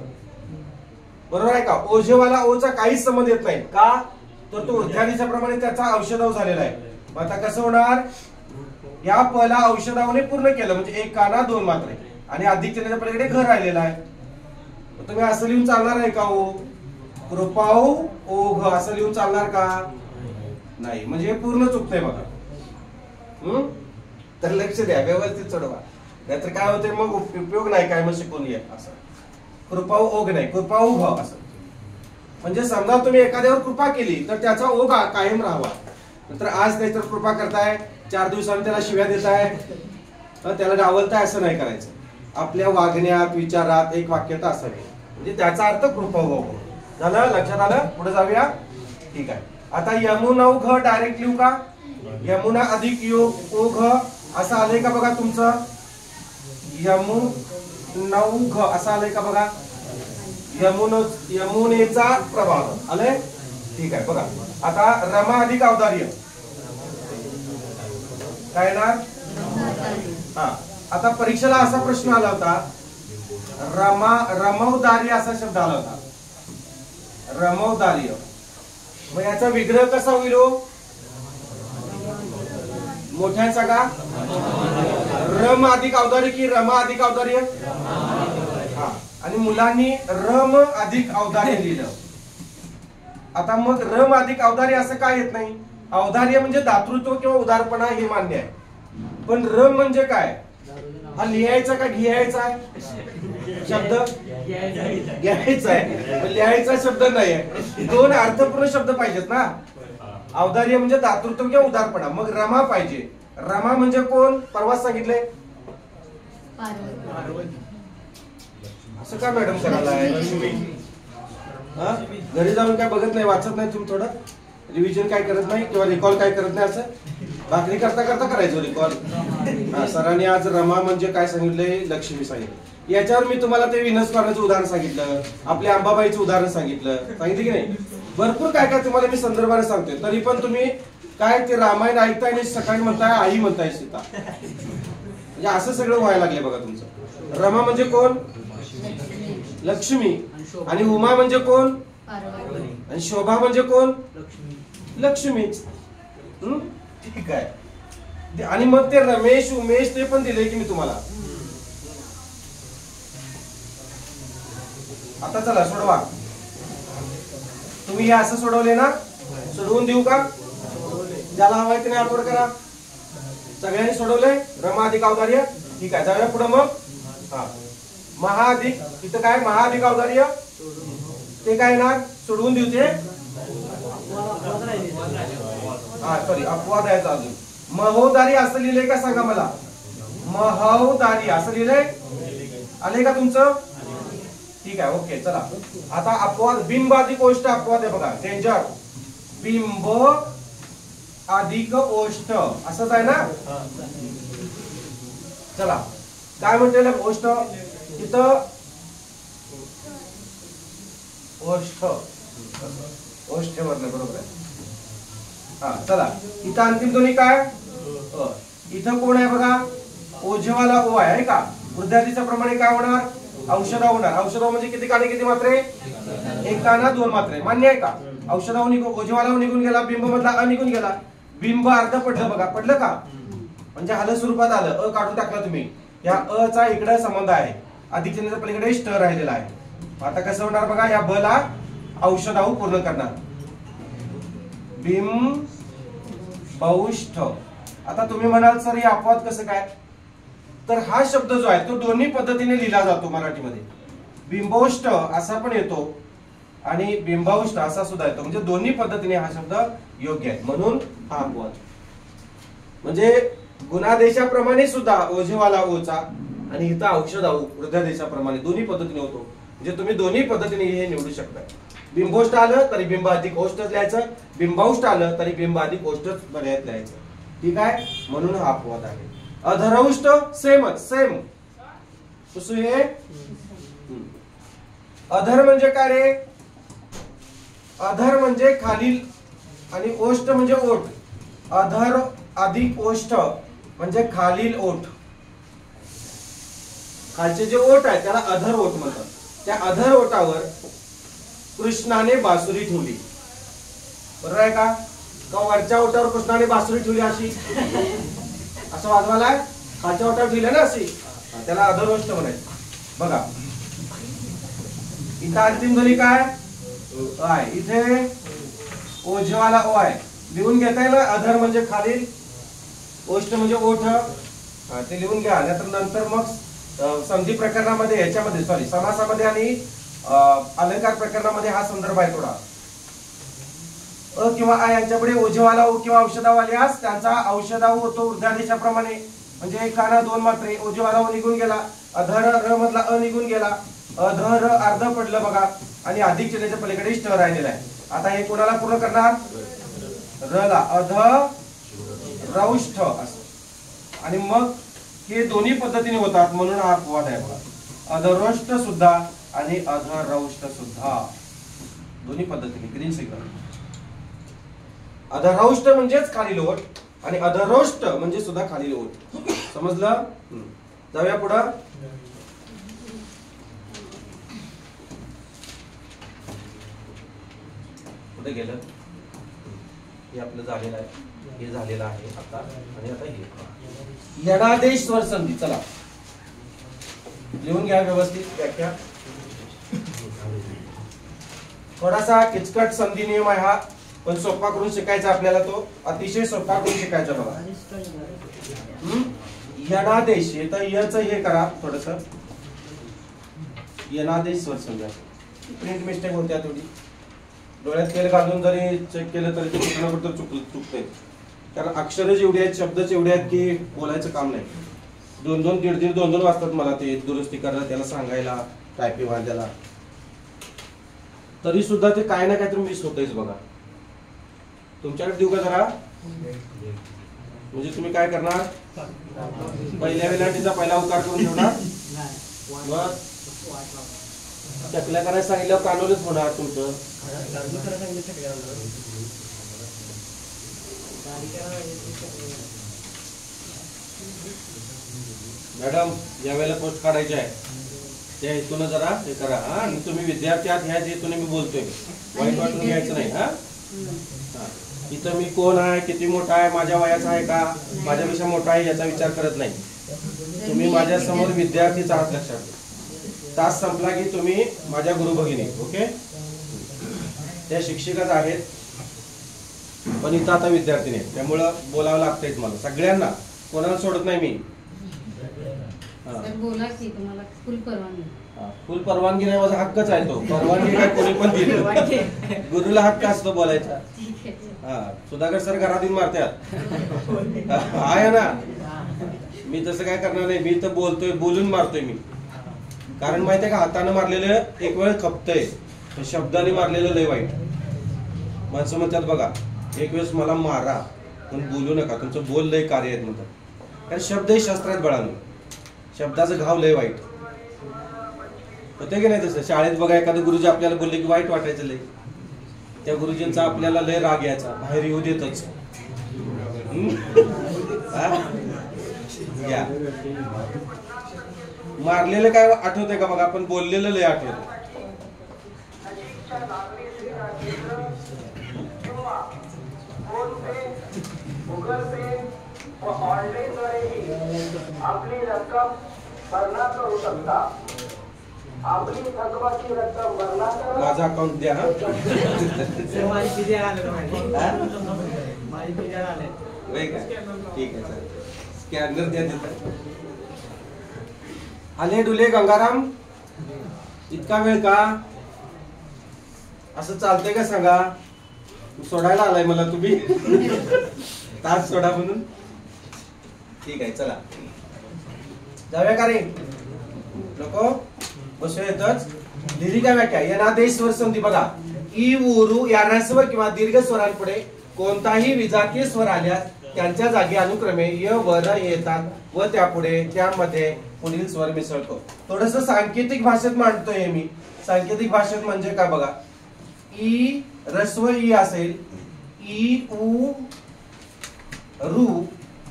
बरोबर आहे का? ओझेवाला ओचा काहीच संबंध येत नाही. का? तर तो प्रमाणे त्याचा औषधाव झालेला आहे. आता कसं होणार? या पला औषधावने पूर्ण केलं म्हणजे एक काना दोन मात्रे आणि अधिक चिन्हाच्या पलीकडे घर राहिलेला आहे. तुम्ही असं लिहून चालणार आहे का? ओ कृपाऊ ओघ असं लिहून चालणार का? नाही. म्हणजे पूर्ण चुकतंय बघा. तर लक्ष द्या. व्यवस्थित सोडवा. नाहीतर काय होते मग उपयोग नाही. काय मग शिकून घ्या. असं कृपाऊ ओघ नाही. कृपाऊ भाव असं. म्हणजे समजा तुम्ही एखाद्यावर कृपा केली तर त्याचा ओघ कायम राहावा. नंतर आज काहीतरी कृपा करताय, 4 दिवसांनी त्याला शिव्या देताय, त्याला डावलताय, असं नाही करायचं. आपल्या वागण्यात विचारात एक वाक्यता असावी. म्हणजे त्याचा अर्थ कृपाभाव झालं. लक्षात आलं? पुढे जाऊया. ठीक आहे. आता यमुना घ डायरेक्ट लिहू का? यमुना अधिक योग ओघ असं आलंय का बघा तुमचं? यमुना घ असं आलंय का बघा? यमुनेचा प्रभाव आलंय. ठीक आहे. बघा आता रमा अधिक औदार्य काय ना? हा आता परीक्षेला असा प्रश्न आला होता. रमौदार्य असा शब्द आला होता. रमौदार्य. मग याचा विग्रह कसा होईल? मोठ्याचा का? रम अधिक अवधार्य की रमा अधिक अवधार्य? हा. आणि मुलांनी रम अधिक अवधार्य लिहिलं. आता मग रम अधिक अवधार्य असं काय येत नाही? अवधार्य म्हणजे दातृत्व किंवा उदारपणा हे मान्य आहे, पण रम म्हणजे काय? हा लिहायचा का घ्यायचा आहे शब्द? घ्यायचा आहे, लिहायचा शब्द नाही आहे. दोन अर्थपूर्ण शब्द पाहिजेत ना. अवधार्य म्हणजे दातृत्व किंवा उदारपणा. मग रमा पाहिजे. रमा म्हणजे कोण? परवाच सांगितले. असं का मॅडम करायला? घरी जाऊन काय बघत नाही, वाचत नाही तुम्ही? थोडं रिव्हिजन काय करत नाही किंवा रिकॉल काय करत नाही? असं भाकरी करता करता करायचं रिकॉल. सरांनी आज रमा म्हणजे काय सांगितले? लक्ष्मी सांगितलं. याच्यावर मी तुम्हाला ते विनस कॉर्नरचं उदाहरण सांगितलं, आपल्या अंबाबाईचं उदाहरण सांगितलं की नाही? भरपूर काय काय तुम्हाला मी संदर्भाने सांगतोय, तरी पण तुम्ही काय ते रामायण ऐकताय आणि सकाळी म्हणताय आई म्हणताय सीता. म्हणजे असं सगळं व्हायला लागले बघा तुमचं. रमा म्हणजे कोण? लक्ष्मी. आणि उमा म्हणजे कोण? आणि शोभा म्हणजे कोण? लक्ष्मीच. ठीक आहे. आणि मग ते रमेश उमेश ते पण दिले की मी तुम्हाला. आता चला सोडवा. तुम्ही हे असं सोडवले ना? सोडवून देऊ का? ज्याला हवाय त्याने अपलोड करा. सगळ्यांनी सोडवले रमा अधिक अवधार्य? ठीक आहे, जाऊया पुढे मग. हा, महाअधिक. इथं काय महाअधिक अवधार्य? ते काय ना सोडवून देऊ ते. हा सॉरी, अपवाद आहे अजून. महोदारी असं लिहिलंय का सांगा मला? महोदारी असं लिहिलंय? आले का तुमचं? ठीक आहे, ओके. चला आता अपवाद. बिंब अधिक ओष्ठ अपवाद आहे बघा, डेंजर. बिंब अधिक ओष्ठ असंच आहे ना? चला काय म्हटलेलं? ओष्ठ. इथं ओष्ठ ओष्ठ म्हटलं, बरोबर आहे. हा चला, इथं अंतिम दोन्ही काय? इथं कोण आहे बघा? ओझेवाला ओ आहे का? वृद्धार्थीच्या प्रमाणे काय होणार? औषधा होणार. औषधा म्हणजे किती काने किती मात्रे? एक काना दोन मात्रे. मान्य आहे का? औषधा ओझेवाला निघून गेला, बिंब मधला अ निघून गेला. बिंब अर्ध पडलं बघा, पडलं का? म्हणजे हल स्वरूपात आलं. अ काढून टाकला तुम्ही. या अ चा इकडे संबंध आहे, अधिक चिन्हाच्या पलीकडे ष्ट राहिलेला आहे. आता कसं होणार बघा? या ब ला औषधाऊ पूर्ण करणार. बिंब औष्ठ. आता तुम्ही म्हणाल सर हे अपवाद कसं काय? तर हा शब्द जो आहे तो दोन्ही पद्धतीने लिहिला जातो मराठीमध्ये. बिंबौष्ठ असा पण येतो आणि बिंबाउष्ठ असा सुद्धा येतो. म्हणजे दोन्ही पद्धतीने हा शब्द योग्य आहे, म्हणून हा अपवाद. म्हणजे गुणादेशाप्रमाणे सुद्धा ओझेवाला ओचा आणि इथं औषधाऊ वृद्धादेशाप्रमाणे दोन्ही पद्धतीने होतो. म्हणजे तुम्ही दोन्ही पद्धतीने हे निवडू शकता. बिंबोष्ठ आलं तरी बिंब अधिक ओष्ठच लिहायचं, बिंबाउष्ठ आलं तरी बिंब अधिक ओष्ठच पर्यायात लिहायचं. ठीक आहे, म्हणून हा अपवाद आहे. अधरौष्ठ सेमच, सेम. हे अधर म्हणजे काय रे? अधर म्हणजे खालील आणि ओष्ठ म्हणजे ओठ. अधर अधिक ओष्ठ म्हणजे खालील ओठ. खालचे जे ओठ आहे त्याला अधर ओठ म्हणतात. त्या अधर ओठावर कृष्णाने बासुरी ठेवली. बरोबर आहे का? वरच्या ओठावर कृष्णाने बासुरी ठेवली अशी असं वाजवायला, खालच्या ओठावर ठेवली ना अशी, त्याला अधरोष्ठ म्हणायचं. बघा इथं अंतिम ध्वनी काय आहे? इथे ओझेवाला ओ आहे. लिहून घेता येईल. अधर म्हणजे खालील, ओष्ठ म्हणजे ओठ. ते लिहून घ्या. नंतर मग संधी प्रकरणामध्ये ह्याच्यामध्ये सॉरी समासामध्ये आणि अलंकार प्रकरणामध्ये हा संदर्भ आहे थोडा. अ किंवा आ यांच्यापुढे ओझेवाला ओ किंवा औषधाऊ आल्यास त्यांचा औषधाऊ होतो वृद्धादेशाप्रमाणे. म्हणजे एक काना दोन मात्रे. ओझेवाला ओ निघून गेला, अधर र मधला अ निघून गेला, अधर अर्ध पडलं बघा आणि अधिक चिन्हाच्या पलीकडे ष्ट राहिलेला आहे. आता हे कोणाला पूर्ण करणार? र ला. अध रौष्ठ असं. आणि मग हे दोन्ही पद्धतीने होतात, म्हणून हा अपवाद आहे बघा. अधरोष्ठ सुद्धा आणि अधरौष्ठ सुद्धा दोन्ही पद्धतीने. Green signal. अधरौष्ठ म्हणजेच खालील ओठ आणि अधरोष्ठ म्हणजे सुद्धा खालील ओठ. समजलं? जाऊया पुढं. कुठे गेलं? हे आपलं झालेलं आहे. हे झालेलं आहे आता. आणि आता हे यणादेश स्वर संधी. चला लिहून घ्या व्यवस्थित व्याख्या. थोडासा किचकट संधी नियम आहे हा, पण सोपा करून शिकायचा आपल्याला. तो अतिशय सोपा करून शिकायचा बघा. यणादेश येतं, यच हे करा थोडस. यणादेश स्वर संधी. प्रिंट मिस्टेक होत्या थोडी. डोळ्यात तेल घालून जरी चेक केलं तरी ते कुठं कुठं चुकतंय. कारण अक्षरच एवढी आहेत, शब्दच एवढे आहेत की बोलायचं काम नाही. 2-2, 1.5-1.5, 2-2 वाजतात मला ते दुरुस्ती करायला, त्याला सांगायला, टायपिंग वाजायला. तरी सुद्धा ते काय ना काहीतरी मिस होतच बघा. तुमच्याकडे देऊ का जरा? म्हणजे तुम्ही काय करणार? पहिल्या वेलांटीचा पहिला उकार करून ठेवणार. मग चकल्या करायला सांगितल्यावर कानोलीच होणार तुमचं. मॅडम यावेळेला पोस्ट काढायची आहे, त्या हेतून जरा हे करा. आणि तुम्ही विद्यार्थी आहात ह्याच हेतूने मी बोलतोय, वाईट वाटून घ्यायचं नाही. हा इथं मी कोण आहे, किती मोठा आहे, माझ्या वयाचा आहे का, माझ्यापेक्षा मोठा आहे याचा विचार करत नाही. तुम्ही माझ्या समोर विद्यार्थीच आहात, लक्षात घ्या. तास संपला की तुम्ही माझ्या गुरु भगिनी. ओके, त्या शिक्षकच आहेत पण इथं आता विद्यार्थी नाही, त्यामुळं बोलावं लागतंय मला सगळ्यांना, कोणाला सोडत नाही मी. बोला की तुम्हाला फुल परवानगी. फुल परवानगी नाही, माझा हक्कच आहे तो. परवानगी काय कोणी पण दिली, गुरुला हक्क असतो बोलायचा. हा सुधाकर सर घरात येऊन मारतात आहे ना. मी तसं काय करणार नाही, मी तर बोलतोय, बोलून मारतोय मी. कारण माहितीये का, हाताने मारलेलं एक वेळ खपतंय, शब्दाने मारलेलं लय वाईट. माणसं म्हणतात बघा, एक वेळेस मला मारा पण बोलू नका, तुमचं बोल लय कार्य आहेत म्हणतात. कारण शब्द हे शस्त्र आहेत बाळांनो, शब्दाचं घाव लय वाईट होते की नाही. तसं शाळेत बघा, एखादं गुरुजी आपल्याला बोलले की वाईट वाटायचं लय, त्या गुरुजींचा आपल्याला लय राग यायचा, बाहेर येऊ देतच. मारलेलं काय आठवतंय का बघा, पण बोललेलं लय आठवत. आपली रक्कम भरणा करू शकता. आपली थकवाची रक्कम भरणा करा. माझा अकाउंट द्या. ठीक आहे सर, स्कॅनर द्या तिथं. आले डुले गंगाराम, इतका वेळ का? असं चालतंय का सांगा? सोडायला आलाय मला तुम्ही तास सोडा म्हणून. ठीक आहे चला जाऊया का रे? नको बसूया येतच. दीर्घ व्याख्या. यणादेश स्वर संधी बघा. ई उरू या ऱ्हस्व किंवा दीर्घ स्वरांपुढे कोणताही विजातीय स्वर आल्यास त्यांच्या जागी अनुक्रमे य व र येतात व त्यापुढे त्यामध्ये पुढील स्वर मिसळतो. थोडस सांकेतिक भाषेत मांडतोय मी. सांकेतिक भाषेत म्हणजे काय बघा, ई ऱ्हस्व ई असेल, ई उ रू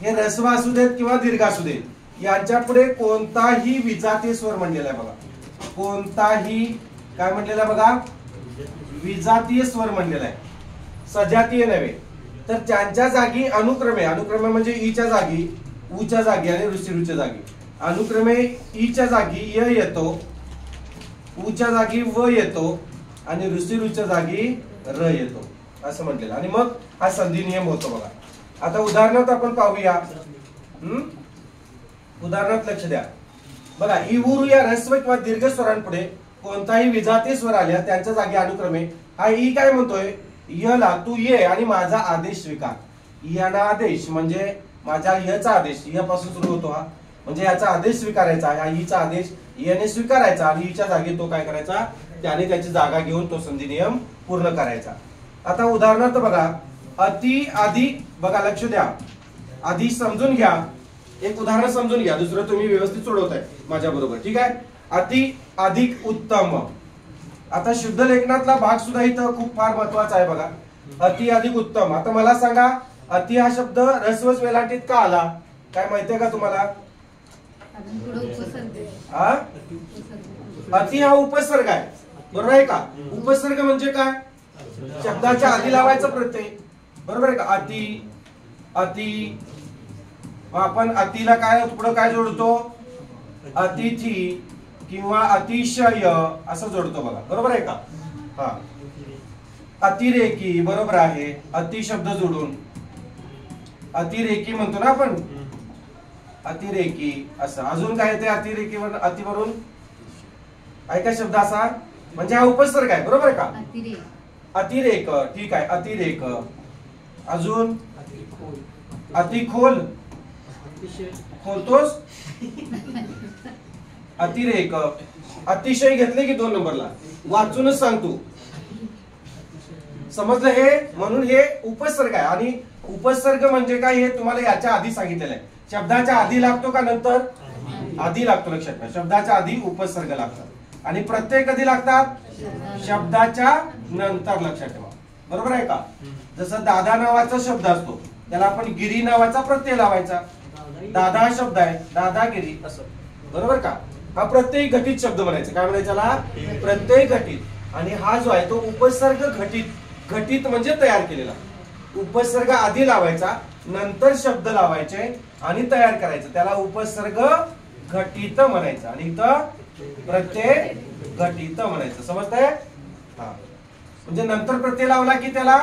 हे ऱ्हस्व असू देत किंवा दीर्घ असू देत, यांच्या पुढे कोणताही विजातीय स्वर म्हणलेला आहे बघा. कोणताही काय म्हणलेला आहे बघा, विजातीय स्वर म्हणलेला आहे, सजातीय नव्हे. तर त्यांच्या जागी अनुक्रमे, अनुक्रमे म्हणजे ईच्या जागी ऊच्या जागी आणि ऋषीरूच्या जागी अनुक्रमे ईच्या जागी य येतो, ऊच्या जागी व येतो आणि ऋषीरूच्या जागी र येतो असं म्हटलेलं. आणि मग हा संधी नियम होतो बघा. आता उदाहरणार्थ आपण पाहूया. उदाहरणार्थ लक्ष द्या बघा. ई उरू या ऱ्हस्व किंवा दीर्घ स्वरांपुढे कोणताही विजातीय स्वर आल्या त्यांच्या जागी अनुक्रमे हा ई काय म्हणतोय, यला तू ये आणि माझा आदेश स्वीकार. यणादेश म्हणजे माझ्या यचा आदेश, य पासून सुरू होतो हा, म्हणजे याचा आदेश स्वीकारायचा. हा ईचा आदेश याने स्वीकारायचा आणि ईच्या जागी तो काय करायचा, त्याने त्याची जागा घेऊन तो संधी नियम पूर्ण करायचा. आता उदाहरणार्थ बघा. अति अधिक बघा, लक्ष द्या, आधी समजून घ्या. एक उदाहरण समजून घ्या, दुसरं तुम्ही व्यवस्थित सोडवताय माझ्या बरोबर, ठीक आहे. अति अधिक उत्तम. आता शुद्ध लेखनातला भाग सुद्धा इथं खूप फार महत्वाचा आहे बघा. अति अधिक उत्तम. आता मला सांगा, अति हा शब्द ऱ्हस्व वेलांटीत का आला, काय माहितीये का तुम्हाला? अति हा उपसर्ग आहे, बरोबर आहे का? उपसर्ग म्हणजे काय, शब्दाच्या आधी लावायचा प्रत्यय, बरोबर आहे का? अति अति. आपण अतिला काय पुढं काय जोडतो? अतिथी किंवा अतिशय असं जोडतो बघा, बरोबर आहे का? हा. अतिरेकी बरोबर आहे, अति शब्द जोडून अतिरेकी म्हणतो ना आपण, अतिरेकी असं. अजून काय ते अतिरेकी अति वरून ऐका शब्द असा म्हणजे हा उपसर्ग आहे, बरोबर आहे का? अतिरेक, ठीक आहे, अतिरेक. अजून अतिखोल, खोलतोस. अतिरेक. अतिशय घेतले की 2 नंबरला, वाचूनच सांगतो. समजलं हे? म्हणून हे उपसर्ग आहे. आणि उपसर्ग म्हणजे काय हे तुम्हाला याच्या आधी सांगितलेलं आहे. शब्दाच्या आधी लागतो का नंतर? आधी लागतो, लक्षात ठेवा. शब्दाच्या आधी उपसर्ग लागतात आणि प्रत्यय कधी लागतात? शब्दाच्या नंतर, लक्षात ठेवा, बरोबर आहे का? जसं दादा नावाचा शब्द असतो त्याला आपण गिरी नावाचा प्रत्यय लावायचा. दादा हा शब्द आहे, दादागिरी असं, बरोबर का? हा प्रत्यय घटित शब्द म्हणायचा. काय म्हणायचं त्याला? प्रत्यय घटित. आणि हा जो आहे तो उपसर्ग घटित. घटित म्हणजे तयार केलेला. उपसर्ग आधी लावायचा, नंतर शब्द लावायचे आणि तयार करायचं, त्याला उपसर्ग घटित म्हणायचं. आणि इथं प्रत्यय घटित म्हणायचं. समजतंय? हा. म्हणजे नंतर प्रत्यय लावला की त्याला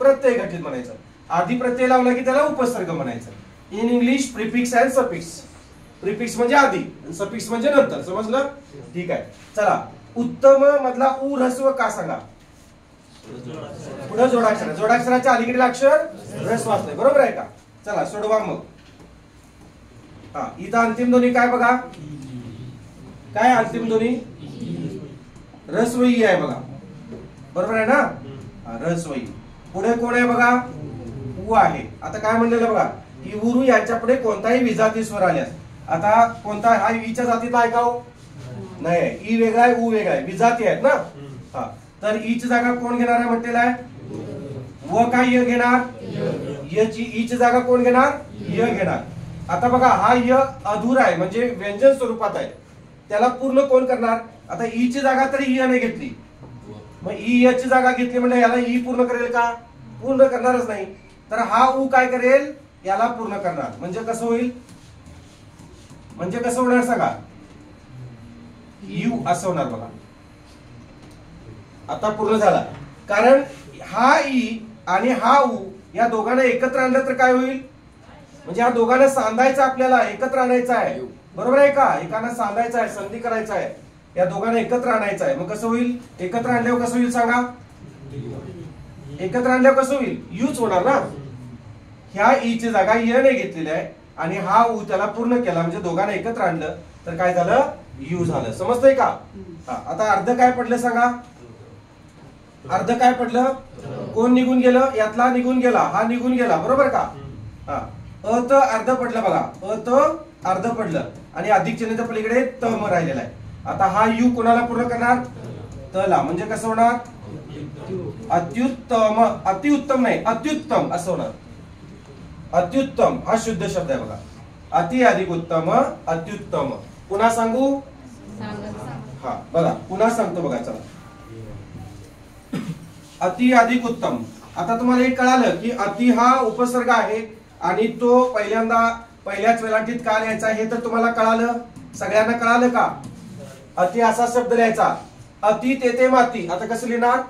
प्रत्यय घटित म्हणायचं, आधी प्रत्यय लावला की त्याला उपसर्ग म्हणायचं. In English prefix and suffix. Prefix म्हणजे आधी, सफिक्स म्हणजे नंतर. समजलं? ठीक आहे. चला, उत्तम मधला उ ऱ्हस्व का सांगा? पुढे जोडाक्षर, जोडाक्षराच्या अलीकडील अक्षर ऱ्हस्व असते, बरोबर आहे का? चला सोडवा मग. हा, इथं अंतिम ध्वनी काय बघा? काय अंतिम ध्वनी? ऱ्हस्व ई आहे बघा, बरोबर आहे ना? ऱ्हस्व ई. पुढे कोण आहे बघा? उ आहे. आता काय म्हणलेलं बघा, इवुरू याच्या पुढे कोणताही विजाती स्वर आल्यास, आता कोणता हा ईच्या जातीतला आहे का? नाही, ई वेगळा आहे, उ वेगळा आहे, विजाती आहेत ना. हा, तर ईची जागा कोण घेणार आहे म्हटलेला आहे? व काय य घेणार? यची ईची जागा कोण घेणार? य घेणार. आता बघा, हा य अधुरा आहे म्हणजे व्यंजन स्वरूपात आहे, त्याला पूर्ण कोण करणार? आता ईची जागा तरी य ने घेतली, मग ई याची जागा घेतली म्हणजे याला ई पूर्ण करेल का? पूर्ण करणारच नाही. तर हा उ काय करेल? याला पूर्ण करणार. म्हणजे कसं होईल? म्हणजे कसं होणार सांगा? यू असं होणार बघा. आता पूर्ण झाला. कारण हा ई आणि हा उ या दोघांना एकत्र आणलं तर काय होईल? म्हणजे या दोघांना सांधायचं, आपल्याला एकत्र आणायचं आहे, बरोबर आहे का? एकाला सांधायचं आहे, संधी करायचं आहे, या दोघांना एकत्र आणायचं आहे. मग कसं होईल? एकत्र आणल्यावर कसं होईल सांगा? एकत्र आणल्यावर कसं होईल? यूच होणार ना. ह्या ई ची जागा य ने घेतलेली आहे आणि हा उ त्याला पूर्ण केला म्हणजे दोघांना एकत्र आणलं तर काय झालं? यू झालं. समजतंय का? हा, आता अर्ध काय पडलं सांगा? अर्ध काय पडलं? कोण निघून गेलं? यातला निघून गेला, हा निघून गेला, बरोबर का? हा, अत अर्ध पडलं बघा, अत अर्ध पडलं आणि अधिक चिन्हाच्या पलीकडे तम राहिलेला आहे. आता हा यू कोणाला पूर्ण करणार? तला. म्हणजे कसं होणार? अत्युत्तम. अतिउत्तम नाही, अत्युत्तम असं होणार. अत्युत्तम हा शुद्ध शब्द आहे बघा. अति अधिक उत्तम, अत्युत्तम. पुन्हा सांगू? हा बघा, पुन्हा सांगतो बघा. चला, अति अधिक उत्तम. आता तुम्हाला हे कळालं की अति हा उपसर्ग आहे आणि तो पहिल्याच वेलांटीत का लिहायचा हे तर तुम्हाला कळालं. सगळ्यांना कळालं का? अति असा शब्द लिहायचा. अति तेथे माती. आता कसं लिहिणार?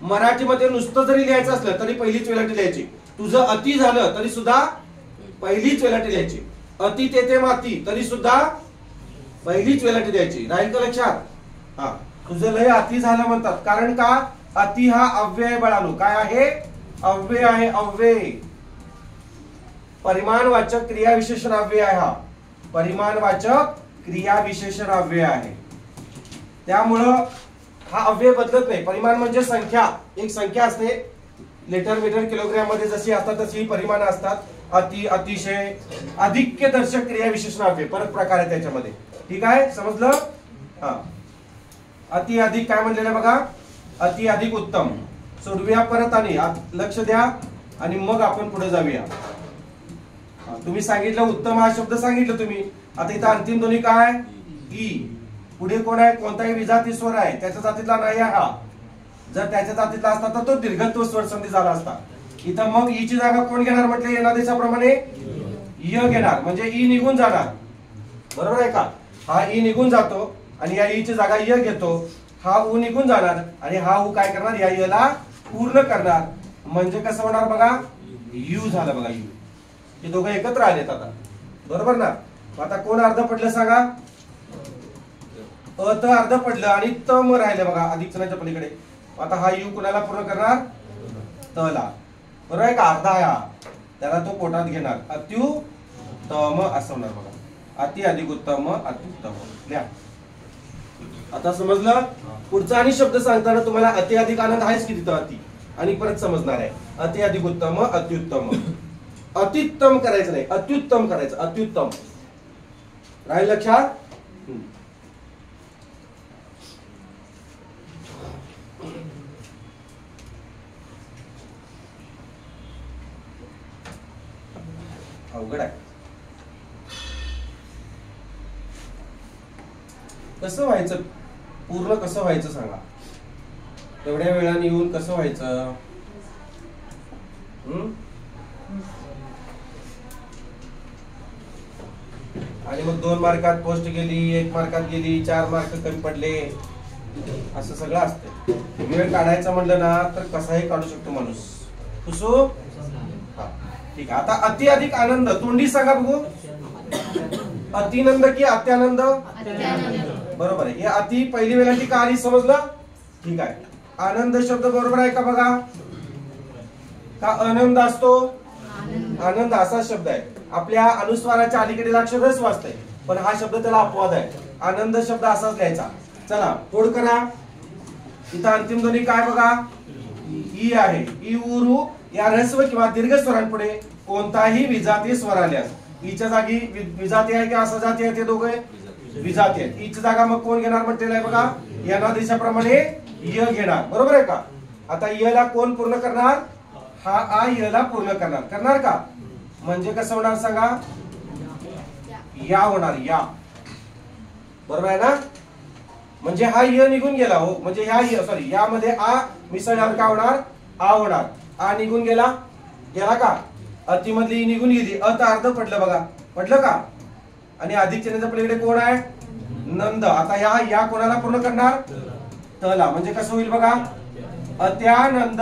मराठीमध्ये नुसतं जरी लिहायचं असलं तरी पहिलीच वेलांटी लिहायची. तुझं अति झालं तरी सुद्धा पहिलीच वेलांटी लिहायची. अति तेथे माती तरी सुद्धा पहिलीच वेलांटी द्यायची. राहील का लक्षात? हा, तुझं लय अति झालं म्हणतात. कारण का? अति हा अव्यय आहे बाळांनो. काय आहे? अव्यय आहे. अव्यय, परिमाणवाचक क्रियाविशेषण अव्यय आहे. हा परिमाणवाचक क्रियाविशेषण अव्यय आहे. त्यामुळं हा अव्यय बदलत नाही. परिमाण म्हणजे संख्या, एक संख्या असते. लिटर, मीटर, किलोग्रॅम मध्ये जशी असतात तशी परिमाण असतात. अति, अतिशय, अधिक्य दर्शक क्रियाविशेषण अव्यय, परत प्रकार आहे त्याच्यामध्ये. ठीक आहे, समजलं? हा, अति अधिक काय म्हणलेलं बघा? अति अधिक उत्तम. सोडूया परत आणि लक्ष द्या आणि मग आपण पुढे जाऊया. तुम्ही सांगितलं उत्तम हा शब्द सांगितलं तुम्ही. आता इथं अंतिम ध्वनी काय? ई. पुढे कोण आहे? कोणताही विजाती स्वर आहे, त्याच्या जातीतला नाही हा. जर त्याच्या जातीतला असता तर तो दीर्घत्व स्वर संधी झाला असता. इथं मग ई ची जागा कोण घेणार म्हटलं यनादेशाप्रमाणे य घेणार, म्हणजे ई निघून जाणार, बरोबर आहे का? हा ई निघून जातो आणि या ई ची जागा य घेतो, हा उ निघून जाणार आणि हा उ काय करणार, या य ला पूर्ण करणार, म्हणजे कसं होणार बघा, यू झालं बघा, यू. हे दोघं एकत्र आलेत आता, बरोबर ना? आता कोण अर्ध पडलं सांगा? अ त अर्ध पडलं आणि त म राहिलं बघा अधिक चिन्हाच्या पलीकडे. आता हा यू कुणाला पूर्ण करणार, त ला, बरोबर आहे का? अर्धा आहे हा, त्याला तो पोटात घेणार, अत्युत्तम असं होणार बघा, अति अधिक उत्तम अत्युत्तम. लिहा. आता समजलं? पुढचा आणि शब्द सांगताना तुम्हाला अति अधिक आनंद आहेच की तिथं अति, आणि परत समजणार आहे अति अधिक उत्तम अत्युत्तम. अत्युत्तम करायचं नाही, अत्युत्तम करायचं, अत्युत्तम. राहील लक्षात? अवघड आहे. कसं व्हायचं, पूर्ण कसं व्हायचं सांगा? एवढ्या वेळाने येऊन कसं व्हायचं? आणि मग 2 मार्कात पोस्ट गेली, 1 मार्कात गेली, 4 मार्क कमी पडले, असं सगळं असतं. वेळ काढायचं म्हणलं ना तर कसाही काढू शकतो माणूस. कुसू? ठीक आहे. आता अति अधिक आनंद तोंडी सांगा बघू. अतिनंद की अत्यानंद? बरोबर आहे. हे अति पहिली वेळाची का आली समजलं? ठीक आहे. आनंद शब्द बरोबर आहे का बघा? का आनंद असतो? आनंद असा शब्द आहे. आपल्या अनुस्वाराच्या अलीकडे अक्षर रस वाचतंय, पण हा शब्द त्याला अपवाद आहे. आनंद शब्द असाच लिहायचा. चला कोड करा. इथं अंतिम ध्वनी काय बघा? ई आहे. ई उरू या ऱ्हस्व किंवा दीर्घ स्वरांपुढे कोणताही विजातीय स्वर आल्यास, ईच्या जागी विजाती आहे की असजाती आहे? ते दोघे विजाती आहेत. ईची जागा मग कोण घेणार म्हटलेलं आहे बघा? यनादेशाप्रमाणे य घेणार, बरोबर आहे का? आता य ला कोण पूर्ण करणार? हा आ य ला पूर्ण करणार. करणार का? म्हणजे कसं होणार सांगा? या होणार, या. बरोबर आहे ना? म्हणजे हा य निघून गेला हो, म्हणजे ह्या सॉरी यामध्ये आ मिसळल्यावर काय होणार? आ होणार. आ निघून गेला, गेला का? अतिमधली ई निघून गेली, अ तर अर्ध पडलं बघा, पडलं का? आणि अधिक चिन्हाच्या पलीकडे कोण आहे? नंद. आता या कोणाला पूर्ण करणार? तला. म्हणजे कसं होईल बघा? अत्यानंद.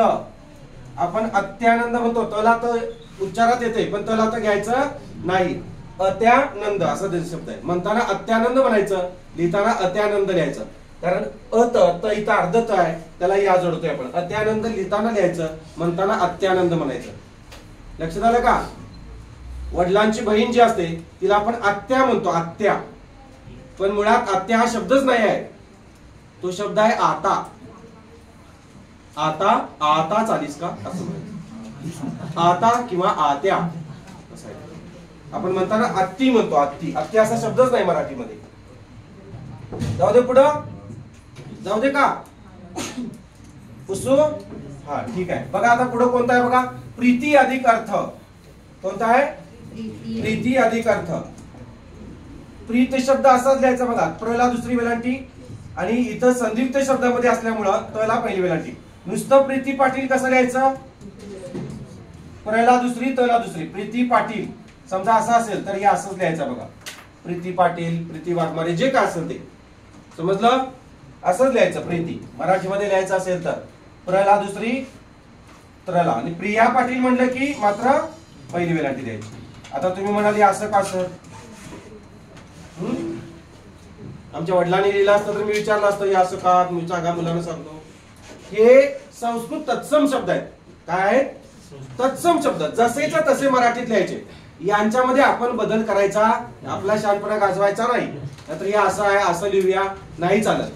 आपण अत्यानंद म्हणतो, तला तर उच्चारात येते पण तला तर घ्यायचं नाही. अत्यानंद असा शब्द आहे. म्हणताना अत्यानंद म्हणायचं, लिहिताना अत्यानंद लिहायचं. कारण अत इथं अर्ध त आहे, त्याला या जोडतोय आपण. अत्यानंद लिहिताना लिहायचं, म्हणताना अत्यानंद म्हणायचं. लक्षात आलं का? वडिलांची बहीण जी असते तिला आपण आत्या म्हणतो, आत्या. पण मुळात आत्या हा शब्दच नाही आहे, तो शब्द आहे आता. आता, आता चालीस का असं, आता किंवा आत्या असं आहे. आपण म्हणताना आत्ती म्हणतो, आत्ती. आत्या असा शब्दच नाही मराठीमध्ये. जाऊ दे पुढं, जाऊ दे का? पुसू? हा ठीक आहे. बघा आता पुढे कोणता आहे बघा? प्रीती अधिक अर्थ. कोणता आहे? प्रीती अधिक अर्थ. प्रीत शब्द असाच लिहायचा बघा. प्रला दुसरी वेलांटी आणि इथं संयुक्त शब्दामध्ये असल्यामुळं तला पहिली वेलांटी. नुसतं प्रीती पाटील कसं लिहायचं? प्रला दुसरी तला दुसरी. प्रीती पाटील समजा असं असेल तर हे असंच लिहायचं बघा. प्रीती पाटील, प्रीती वाघमारे, जे काय असेल ते. समजलं? असंच लिहायचं प्रीती. मराठीमध्ये लिहायचं असेल तर प्रला दुसरी त्रला. आणि प्रिया पाटील म्हणलं की मात्र पहिली वेलांटी द्यायची. आता तुम्ही म्हणाले असं का सर? आमच्या वडिलांनी लिहिलं असतं तर मी विचारलं असतं हे असं का? मी सांगा, मुलांना सांगतो. हे संस्कृत तत्सम शब्द आहेत. काय आहेत? तत्सम शब्द. जसेच्या तसे मराठीत लिहायचे. यांच्यामध्ये आपण बदल करायचा, आपला शहाणपणा गाजवायचा नाही. नाहीतर हे असं आहे असं लिहूया, नाही चालत.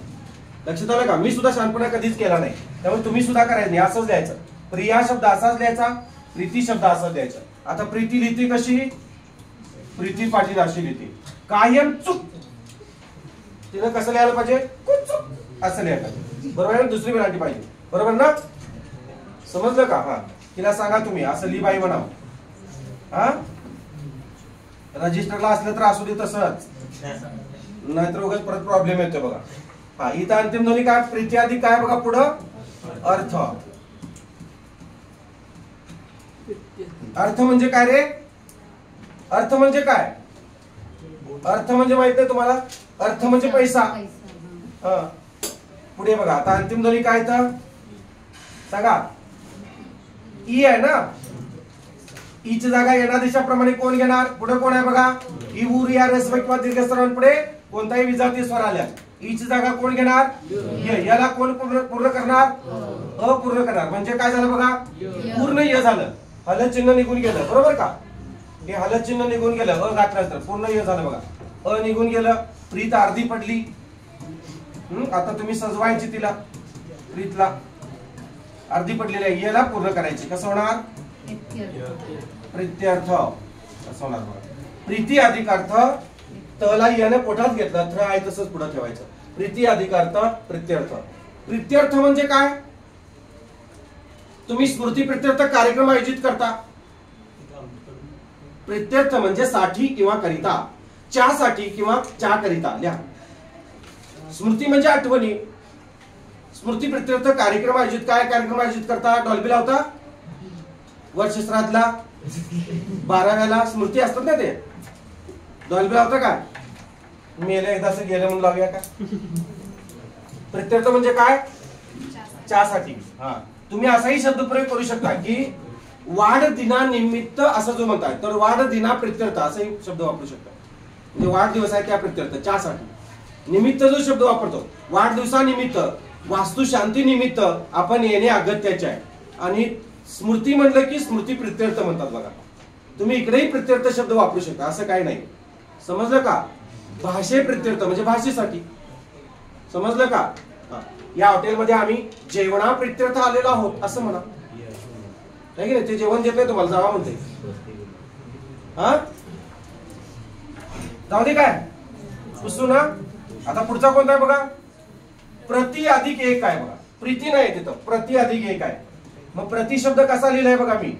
लक्षात आलं का? मी सुद्धा शहाणपणा कधीच केला नाही, त्यामुळे तुम्ही सुद्धा करायचं नाही. असंच लिहायचं. प्रिया शब्द असाच लिहायचा, प्रीती शब्द असाच लिहायचा. आता प्रीती लिहिते कशी? प्रीती पाटील अशी लिहिते. कायम चूक. तिनं कसं लिहायला पाहिजे? चूक असं लिहायला पाहिजे. बरोबर आहे? दुसरी वेलांटी पाहिजे. बरोबर ना? समजलं का? हा तिला सांगा तुम्ही असं लिही बाई म्हणावं. हा रजिस्टरला असलं तर असू दे तसंच, नाहीतर उगाच परत प्रॉब्लेम येतो बघा. हा इथं अंतिम ध्वनी काय? प्रीती अधिक काय बघा पुढं? अर्थ. अर्थ म्हणजे काय रे? अर्थ म्हणजे काय? अर्थ म्हणजे माहित आहे तुम्हाला? अर्थ म्हणजे पैसा. पैसा. पुढे बघा आता अंतिम ध्वनी काय तर सांगा. ई आहे ना. ई ची जागा येणा दिशाप्रमाणे कोण घेणार? पुढे कोण आहे बघा? ई उर या रस्व किंवा दीर्घ स्वरांपुढे कोणताही विजाती स्वर आल्या ई ची जागा कोण घेणार? य. याला कोण पूर्ण करणार? अ पूर्ण करणार. म्हणजे काय झालं बघा? पूर्ण य झालं. हलत चिन्ह निघून गेलं. बरोबर का? हे हलत चिन्ह निघून गेलं. अ घातल्यानंतर पूर्ण य झालं बघा. अ निघून गेलं. प्रीत अर्धी पडली. आता तुम्ही सजवायची तिला. प्रीतला अर्धी पडलेली आहे. याला पूर्ण करायची. कसं होणार? प्रीत्यर्थ. असं होणार बघा. प्रीती अधिक अर्थ. तला याने पोटात घेतलं. थ आहे तसंच पुढे ठेवायचं. प्रीती अधिक अर्थ प्रीत्यर्थ. प्रीत्यर्थ म्हणजे काय? तुम्ही स्मृती प्रीत्यर्थ कार्यक्रम आयोजित करता. प्रीत्यर्थ म्हणजे साठी किंवा करिता. साठी किंवा करिता लिहा. स्मृती म्हणजे आठवणी. स्मृती प्रीत्यर्थ कार्यक्रम आयोजित. काय कार्यक्रम आयोजित करता? डॉल्बी लावता. वर्षश्राद्धला 12व्याला स्मृती असतात ना ते. डॉल्बी लावता काय? मेले एकदा असं गेलं म्हणून लावूया का? प्रीत्यर्थ म्हणजे काय? साठी. हा तुम्ही असाही शब्द प्रयोग करू शकता की वाढदिनानिमित्त असं जो म्हणताय तर वाढदिना प्रीत्यर्थ असाही शब्द वापरू शकता. म्हणजे वाढदिवस आहे त्या प्रीत्यर्थ साठी. निमित्त जो शब्द वापरतो वाढदिवसानिमित्त वास्तुशांती निमित्त आपण येणे अगत्याचे आहे. आणि स्मृती म्हटलं की स्मृती प्रीत्यर्थ म्हणतात बघा. तुम्ही इकडेही प्रीत्यर्थ शब्द वापरू शकता. असं काही नाही. समजलं का? भाषे प्रीत्यर्थ म्हणजे भाषेसाठी. समजलं का? या हॉटेलमध्ये आम्ही जेवणा प्रीत्यर्थ आलेलो आहोत असं म्हणा. नाही की नाही? ते जेवण देत नाही तुम्हाला जावा म्हणते. हा जाऊ दे काय पुसू ना. आता पुढचा कोणता आहे बघा? प्रति अधिक एक आहे बघा. प्रीती नाही तिथं. प्रति अधिक एक आहे. मग प्रति शब्द कसा लिहिलाय बघा मी.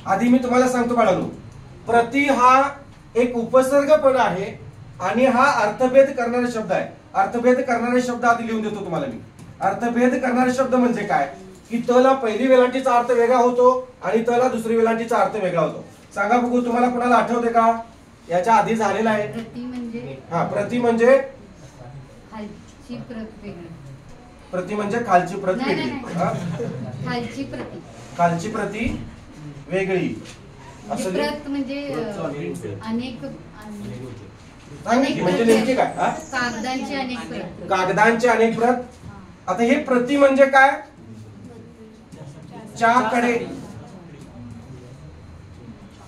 आधी मी तुम्हाला सांगतो बाळांनो. प्रति हा एक उपसर्ग पण आहे आणि हा अर्थभेद करणारा शब्द आहे. अर्थभेद करणारे शब्द आधी लिहून देतो तुम्हाला मी. अर्थभेद करणारे शब्द म्हणजे काय? की तला पहिली वेलांटीचा अर्थ वेगळा होतो आणि तला दुसरी वेलांटीचा अर्थ वेगळा होतो. सांगा बघू तुम्हाला कुणाला आठवते का? याच्या आधी झालेला आहे. प्रति म्हणजे प्रति म्हणजे खालची प्रत वेगळी. प्रति म्हणजे खालची प्रत वेगळी. खालची प्रति. खालची प्रति वेगळी. असं प्रत म्हणजे अनेक म्हणजे नेमकी काय? कागदांची अनेक प्रत. कागदांची अनेक प्रत. आता हे प्रति म्हणजे काय? कडे.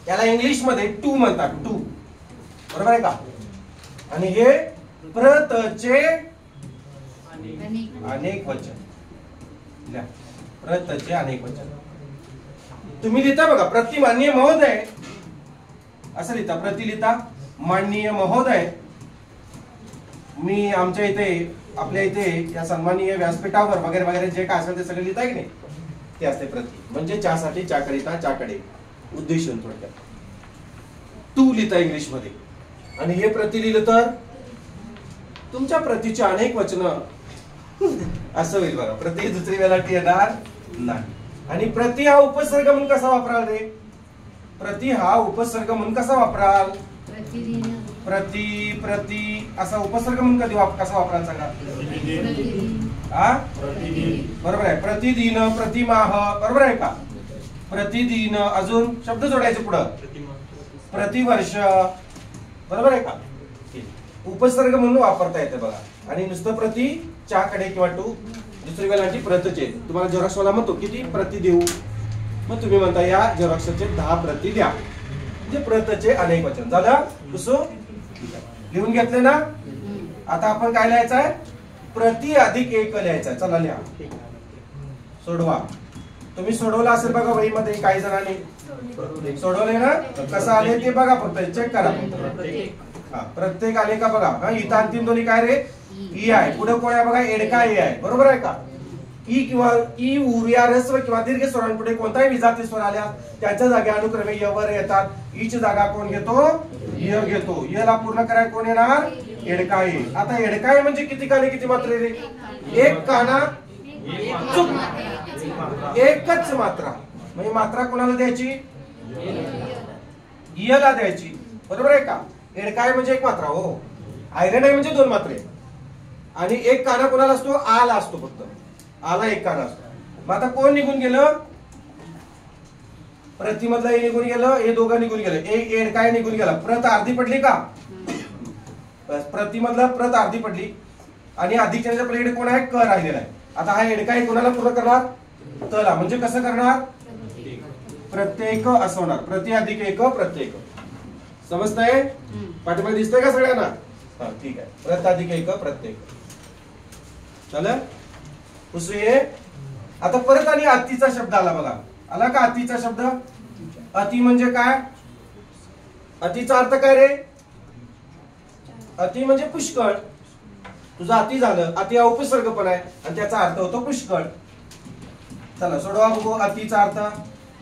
याला इंग्लिश मध्ये टू म्हणतात. टू. बरोबर आहे का? आणि हे प्रतचे अनेक वचन. प्रतचे अनेक वचन तुम्ही लिहिता बघा. प्रति माननीय महोदय असं लिहिता. प्रति लिहिता. माननीय महोदय. मी आमच्या इथे आपल्या इथे या सन्माननीय व्यासपीठावर वगैरे वगैरे जे काय असेल ते सगळे लिहिता की नाही ते असते प्रति. म्हणजे साठी करिता कडे उद्देशून थोडक्यात. टू लिहिता इंग्लिश मध्ये. आणि हे प्रति लिहिलं तर तुमच्या प्रतीचे अनेक वचन असं होईल बघा. प्रति दुसरी वेलांटी येणार नाही. आणि प्रति हा उपसर्ग म्हणून कसा वापराल रे? प्रति हा उपसर्ग म्हणून कसा वापराल? प्रति असा उपसर्ग म्हणून कधी कसा वापराल सांगा? बरोबर आहे. प्रतिदिन प्रतिमाह. बरोबर आहे का? प्रतिदिन. अजून शब्द जोडायचे पुढं. प्रतिवर्ष. बरोबर आहे का? उपसर्ग म्हणून वापरता येते बघा. आणि नुसतं प्रति कडे किंवा टू दुसरी वेलांटी प्रतचे. तुम्हाला झेरॉक्सवाला म्हणतो किती प्रति देऊ? मग तुम्ही म्हणता या झेरॉक्सचे 10 प्रति द्या. म्हणजे प्रतचे अनेक वचन झालं. पुसू लिहून घेतले ना. आता आपण काय लिहायचं आहे? प्रति अधिक एक लिहायचं आहे. चला लिहा. सोडवा. तुम्ही सोडवलं असेल बघा वहीमध्ये. काही जणांनी सोडवले ना. कसं आले ते बघा. फक्त चेक करा. प्रत्येक आले का बघा. इथं अंतिम ध्वनी काय रे? ई आहे. पुढे कोण आहे बघा? एडका ए आहे. बरोबर आहे का? ई किंवा ई उर्या रस्व किंवा दीर्घ स्वरांपुढे कोणताही विजाती स्वर आल्या त्याच्या जागी अनुक्रमे य वर येतात. ई ची जागा कोण घेतो? य घेतो. य ला पूर्ण करायला कोण येणार? एडका ए. आता एडका ए म्हणजे किती काने किती मात्रे रे? एक काना चूक. एकच मात्रा. म्हणजे मात्रा कोणाला द्यायची? इयला द्यायची, बरोबर आहे का? एडकाय म्हणजे एक मात्रा हो, आयरन आहे म्हणजे 2 मात्रे, आणि एक काना कोणाला असतो? आला असतो, फक्त आला एक काना असतो. मग आता कोण निघून गेलं? प्रतिमधलं हे निघून गेलं, हे दोघं निघून गेलं, एक एडकाय निघून गेला. प्रत अर्धी पडली का? प्रतिमधला प्रत अर्धी पडली, आणि अधिकच्या पलीकडे कोण आहे? क राहिलेला आहे. आता हा एडकाय कोणाला पूर्ण करणार? तला. म्हणजे कसं करणार? प्रत्येक असं होणार, प्रति अधिक एक प्रत्येक. समजतंय? पाठीमागे दिसतंय का सगळ्यांना? हा ठीक आहे. प्रत अधिक एक प्रत्येक. चला दुसरी. आता परत आणि अतिचा शब्द आला बघा. आला का अतिचा शब्द? अति म्हणजे काय? अतिचा अर्थ काय रे? अति म्हणजे पुष्कळ. तुझं अति झालं, अति हा उपसर्ग पण आहे आणि त्याचा अर्थ होतो पुष्कळ. चला सोडवा बघू. अतिचा अर्थ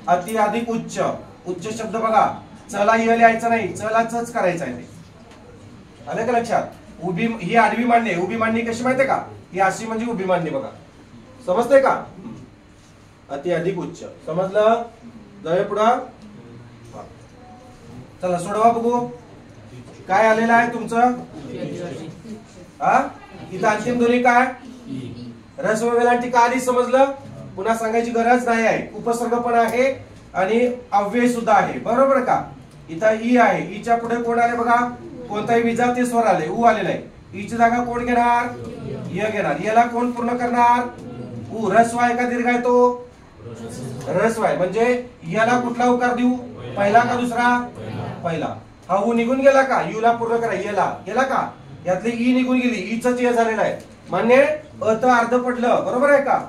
अति अधिक उच्च. उच्च शब्द बघा, चला य लिहायचं नाही, चला चच करायचं आहे. ते आलं का लक्षात? उभी ही आडवी मांडणी, उभी मांडणी कशी माहितीये का? ही अशी म्हणजे उभी मांडणी बघा. समजतंय का? अति अधिक उच्च. समजलं? जाऊया पुढं. चला सोडवा बघू. काय आलेलं आहे तुमचं? हा इथं अंतिम ध्वनी काय? रस्व वेलांटी का आली? समजलं? पुन्हा सांगायची गरज नाही आहे. उपसर्ग पण आहे आणि अव्यय सुद्धा आहे, बरोबर का? इथं ई आहे, ईच्या पुढे कोण आले बघा? कोणताही विजातीय स्वर आले, उ आलेला आहे. ईची जागा कोण घेणार? य घेणार. याला कोण पूर्ण करणार? उ. रस्व आहे का दीर्घ आहे तो? रस्व आहे. म्हणजे याला कुठला उकार देऊ? पहिला का दुसरा? पहिला. हा उ निघून गेला का? युला पूर्ण करा. याला गेला का? यातली ई निघून गेली, ईच य झालेला आहे. मान्य? अत अर्ध पडलं, बरोबर आहे का?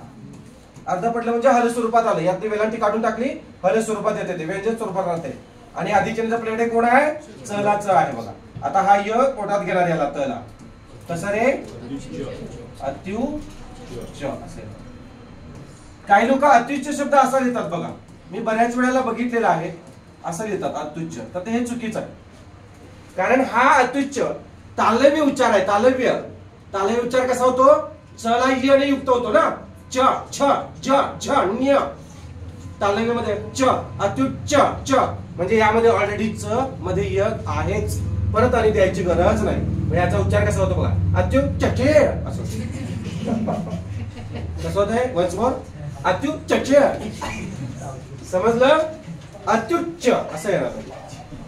अर्ध पडलं म्हणजे हल स्वरूपात आलं. यातली वेलांटी काढून टाकली, हल स्वरूपात येते, ते व्यंजन स्वरूपात राहते. आणि अधिकच्या प्लेट कोण आहे? चला च आहे बघा. आता हा य पोटात घेणार याला तला. कसं रे? अत्युच्च असेल. काही लोक अत्युच्च शब्द असा लिहितात बघा. मी बऱ्याच वेळेला बघितलेला आहे, असं लिहितात अत्युच्च. तर हे चुकीचं आहे. कारण हा अत्युच्च तालव्य उच्चार आहे. तालव्य तालव्य उच्चार कसा होतो? चला य ने युक्त होतो ना. च छ ज झ न्य. तालव्य मध्ये च अत्युच्च च म्हणजे यामध्ये ऑलरेडी च मध्ये य आहेच, परत आणि द्यायची गरज नाही. म्हणजे याचा उच्चार कसा होतो बघा? अत्युच्च असं. कसं होत आहे? Once more. अत्युच्च. समजलं? अत्युच्च असं येणार.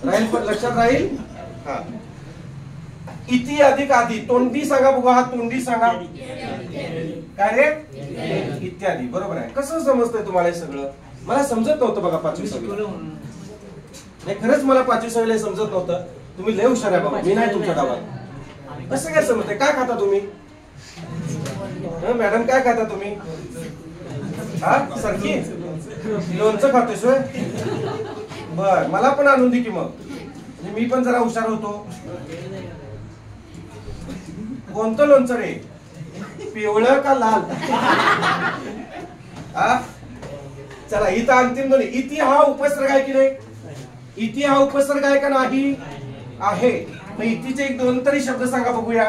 राहील, लक्षात राहील. हा. इति अधिक आधी. तोंडी सांगा बघा. हा तोंडी सांगा. काय रे? इत्यादी. बरोबर आहे. कसं समजतंय तुम्हाला हे सगळं? मला समजत नव्हतं बघा 5वी 6वी. नाही खरंच मला 5वी 6वी समजत नव्हतं. तुम्ही लय हुशार आहे बाबा, मी नाही तुमच्या डावात. कसं काय समजतंय? काय खाता तुम्ही? मॅडम काय खाता तुम्ही? हा सारखी लोणचं खातोस होय? बर, मला पण आणून दे की मग, मी पण जरा हुशार होतो. कोणतं लोणचं रे? पिवळं का लाल? चला इथं अंतिम ध्वनी. इति हा उपसर्ग आहे की नाही? इति हा उपसर्ग आहे का नाही? आहे. मग इतिचे एक दोन तरी शब्द सांगा बघूया.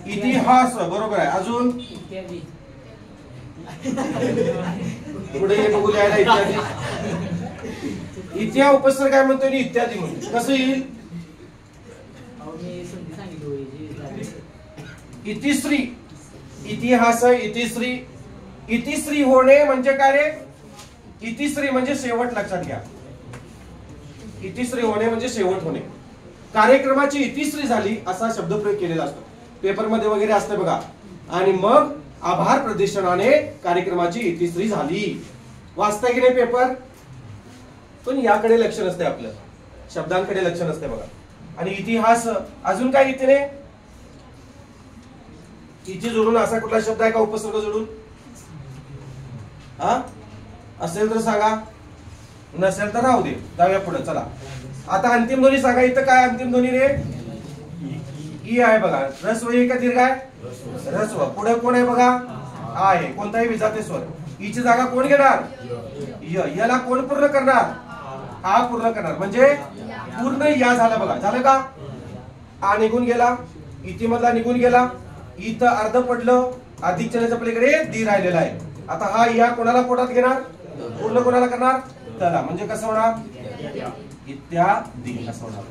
इतिहास बरोबर आहे. अजून पुढे हे बघू द्यायला. इत्यादी. इतिहा उपसर्ग काय म्हणतो? इत्यादी म्हणतो. कसं येईल? इतिश्री. इतिहास इतिश्री. इतिश्री होणे म्हणजे काय रे? इतिश्री म्हणजे शेवट. लक्षात घ्या. इतिश्री होणे म्हणजे शेवट होणे. कार्यक्रमाची इतिश्री झाली असा शब्दप्रयोग केलेला असतो. पेपरमध्ये वगैरे असते बघा. आणि मग आभार प्रदर्शनाने कार्यक्रमाची इतिश्री झाली. वाचताय की नाही पेपर? पण याकडे लक्ष नसते आपलं, शब्दांकडे लक्ष नसते बघा. आणि इतिहास. अजून काय इथे? इथे जोडून असा कुठला शब्द आहे का उपसर्ग जोडून? हा असेल तर सांगा, नसेल तर राहू दे. जाऊया पुढे. चला आता अंतिम ध्वनी सांगा. इथं काय अंतिम ध्वनी रे? ई आहे बघा. रस्व आहे का दीर्घ आहे? रस्व. पुढे कोण आहे बघा? आ आहे. कोणताही विजातीय स्वर. ईची जागा कोण घेणार? य. याला कोण पूर्ण करणार? आ पूर्ण करणार. म्हणजे पूर्ण या झालं बघा. झालं का? आ निघून गेला, इति मधला निघून गेला, इथं अर्ध पडलं, अधिक चिन्हाच्या पलीकडे दी राहिलेला आहे. आता हा या कोणाला पोटात घेणार, पूर्ण कोणाला करणार, तला. म्हणजे कसं होणार, इत्यादी असं होणार.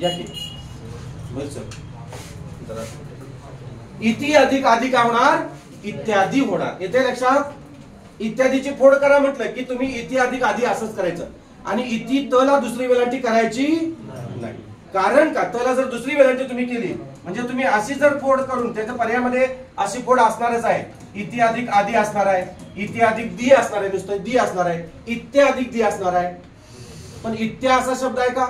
या की इति अधिक आधी काय होणार, इत्यादी होणार. येते लक्षात. इत्यादीची फोड करा म्हटलं की तुम्ही इति अधिक आधी असंच करायचं आणि इति तला दुसरी वेलांटी करायची नाही. कारण का, तला जर दुसरी वेलांटी तुम्ही केली म्हणजे तुम्ही अशी जर फोड करून त्याच्या पर्यायामध्ये अशी फोड असणारच आहे. इति अधिक आधी असणार आहे, इति अधिक दी असणार आहे, नुसतं दी असणार आहे, इत्या अधिक दी असणार आहे. पण इत्या असा शब्द आहे का,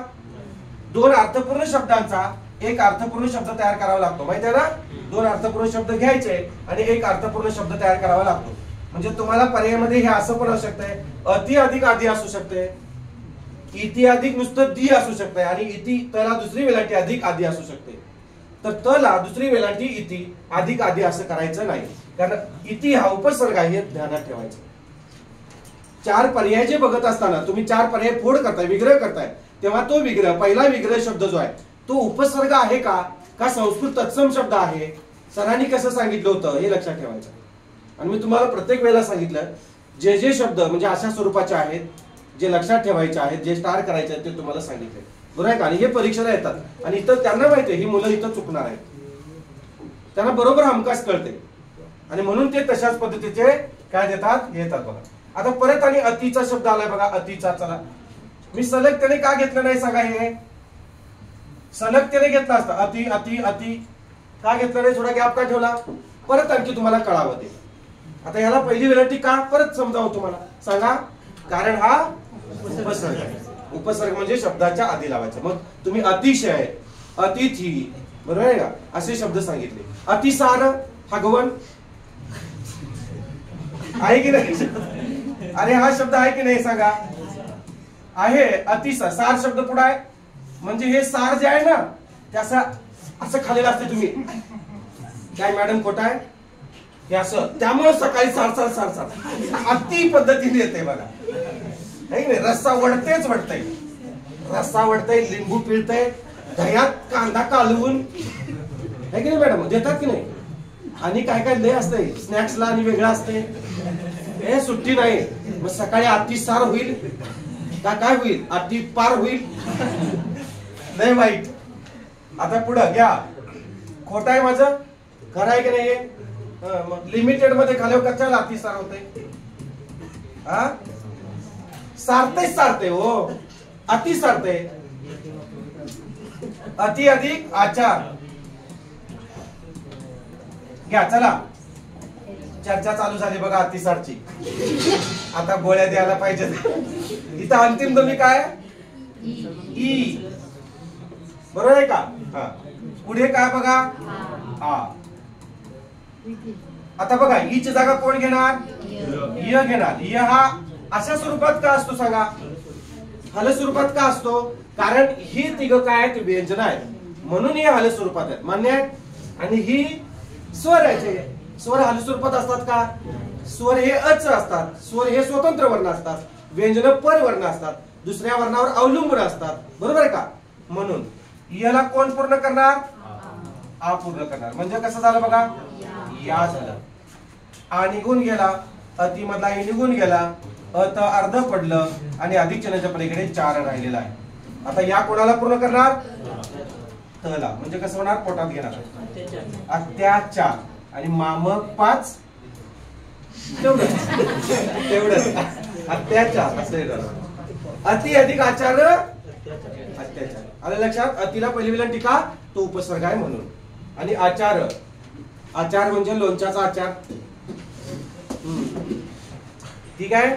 दोन अर्थपूर्ण शब्दांचा एक अर्थपूर्ण शब्द तयार करावा लागतो, माहिती आहे ना. दोन अर्थपूर्ण शब्द घ्यायचे आणि एक अर्थपूर्ण शब्द तयार करावा लागतो. म्हणजे तुम्हाला पर्यायामध्ये हे असं पण असू शकतंय, अति अधिक आधी असू शकते, इति अधिक नुसतं दी असू शकते आणि इति तला दुसरी वेलांटी अधिक आधी असू शकते. तर तला दुसरी वेलांटी इति अधिक आधी असं करायचं नाही, कारण इति हा उपसर्ग आहे हे ध्यानात ठेवायचं. चार पर्याय जे बघत असताना तुम्ही चार पर्याय फोड करताय, विग्रह करताय, तेव्हा तो विग्रह, पहिला विग्रह शब्द जो आहे तो उपसर्ग आहे का संस्कृत तत्सम शब्द आहे, सरांनी कसं सांगितलं होतं हे लक्षात ठेवायचं. आणि मी तुम्हाला प्रत्येक वेळेला सांगितलं, जे जे शब्द म्हणजे अशा स्वरूपाचे आहेत, जे लक्षात ठेवायचे आहेत, जे स्टार करायचे आहेत, ते तुम्हाला सांगितले, बरोबर आहे का. आणि हे परीक्षेला येतात आणि इथं त्यांना माहिती आहे ही मुलं इथं चुकणार आहेत, त्यांना बरोबर हमखास कळते आणि म्हणून ते तशाच पद्धतीचे काय देतात, हे येतात बघा. आता परत आणि अतिचा शब्द आलाय बघा, अतिचा. चला मी सलग त्याने का घेतलं नाही सांगा, हे सलग त्याने घेतला असता, अति अति अति का घेतलं नाही, थोडा गॅप का ठेवला, परत आणखी तुम्हाला कळावं ते. आता याला पहिली वेलांटी का परत समजावं तुम्हाला सांगा, कारण हा उपसर्ग आहे. उपसर्ग म्हणजे शब्दाच्या आधी लावायचं. मग तुम्ही अतिशय, अतिथी, बरोबर आहे का, असे शब्द सांगितले. अतिसार, हगवण आहे की नाही, अरे हा शब्द आहे की नाही सांगा, आहे. अतिसार, सार शब्द पुढे आहे म्हणजे हे सार जे आहे ना ते असं खालेलं असते. तुम्ही काय मॅडम खोट आहे हे असं, त्यामुळे सकाळी सार सार सार सार अति पद्धतीने येते बघा, है की नाही. रस्सा वडतेच वडतय, रस्सा वडतय, लिंबू पिळतय, दह्यात कांदा कालवून, है की नाही मॅडम, देतात की नाही. आणि काय काय लय असतंय स्नॅक्सला आणि वेगळं असते, हे सुट्टी नाही. मग सकाळी अतिसार होईल का, काय होईल, अति पार होईल, नाही वाईट. आता पुढं घ्या, खोट आहे माझं, खरं आहे की नाही. लिमिटेड मध्ये खाल्यावर कशाला अतिसार होते, हा सारतेच सारते हो, अति सारते. अति अधिक आचार घ्या. चला चर्चा चालू झाली बघा अतिसारची, आता गोळ्या द्यायला पाहिजे. इथं अंतिम तुम्ही काय, ई, बरोबर आहे का. हा पुढे काय बघा, आ. आता बघा ईची जागा कोण घेणार, य घेणार. य हा अशा स्वरूपात का असतो सांगा, हल स्वरूपात का असतो, कारण ही तिघ काय आहेत, व्यंजन आहेत, म्हणून हे हल स्वरूपात आहेत, मान्य आहे. आणि ही स्वर आहे, स्वर हल स्वरूपात असतात का, स्वर हे अच असतात, स्वर हे स्वतंत्र वर्ण असतात, व्यंजन पर वर्ण असतात, दुसऱ्या वर्णावर अवलंबून असतात, बरोबर आहे का. म्हणून याला कोण पूर्ण करणार, आ पूर्ण करणार. म्हणजे कसं झालं बघा, या झालं, आ निघून गेला, अति मधला हे निघून गेला, अत अर्ध पडलं आणि अधिक चिन्हाच्या पलीकडे 4 राहिलेला आहे. आता या कोणाला पूर्ण करणार, तला. म्हणजे कसं होणार, पोटात घेणार, अत्याचार. आणि मामक 5 तेवढं अत्याचार असं. अति अधिक आचार अत्याचार. आलं लक्षात. अतिला पहिली वेलांटी का, तो उपसर्ग आहे म्हणून. आणि आचार, आचार म्हणजे लोणच्याचा आचार, ठीक आहे.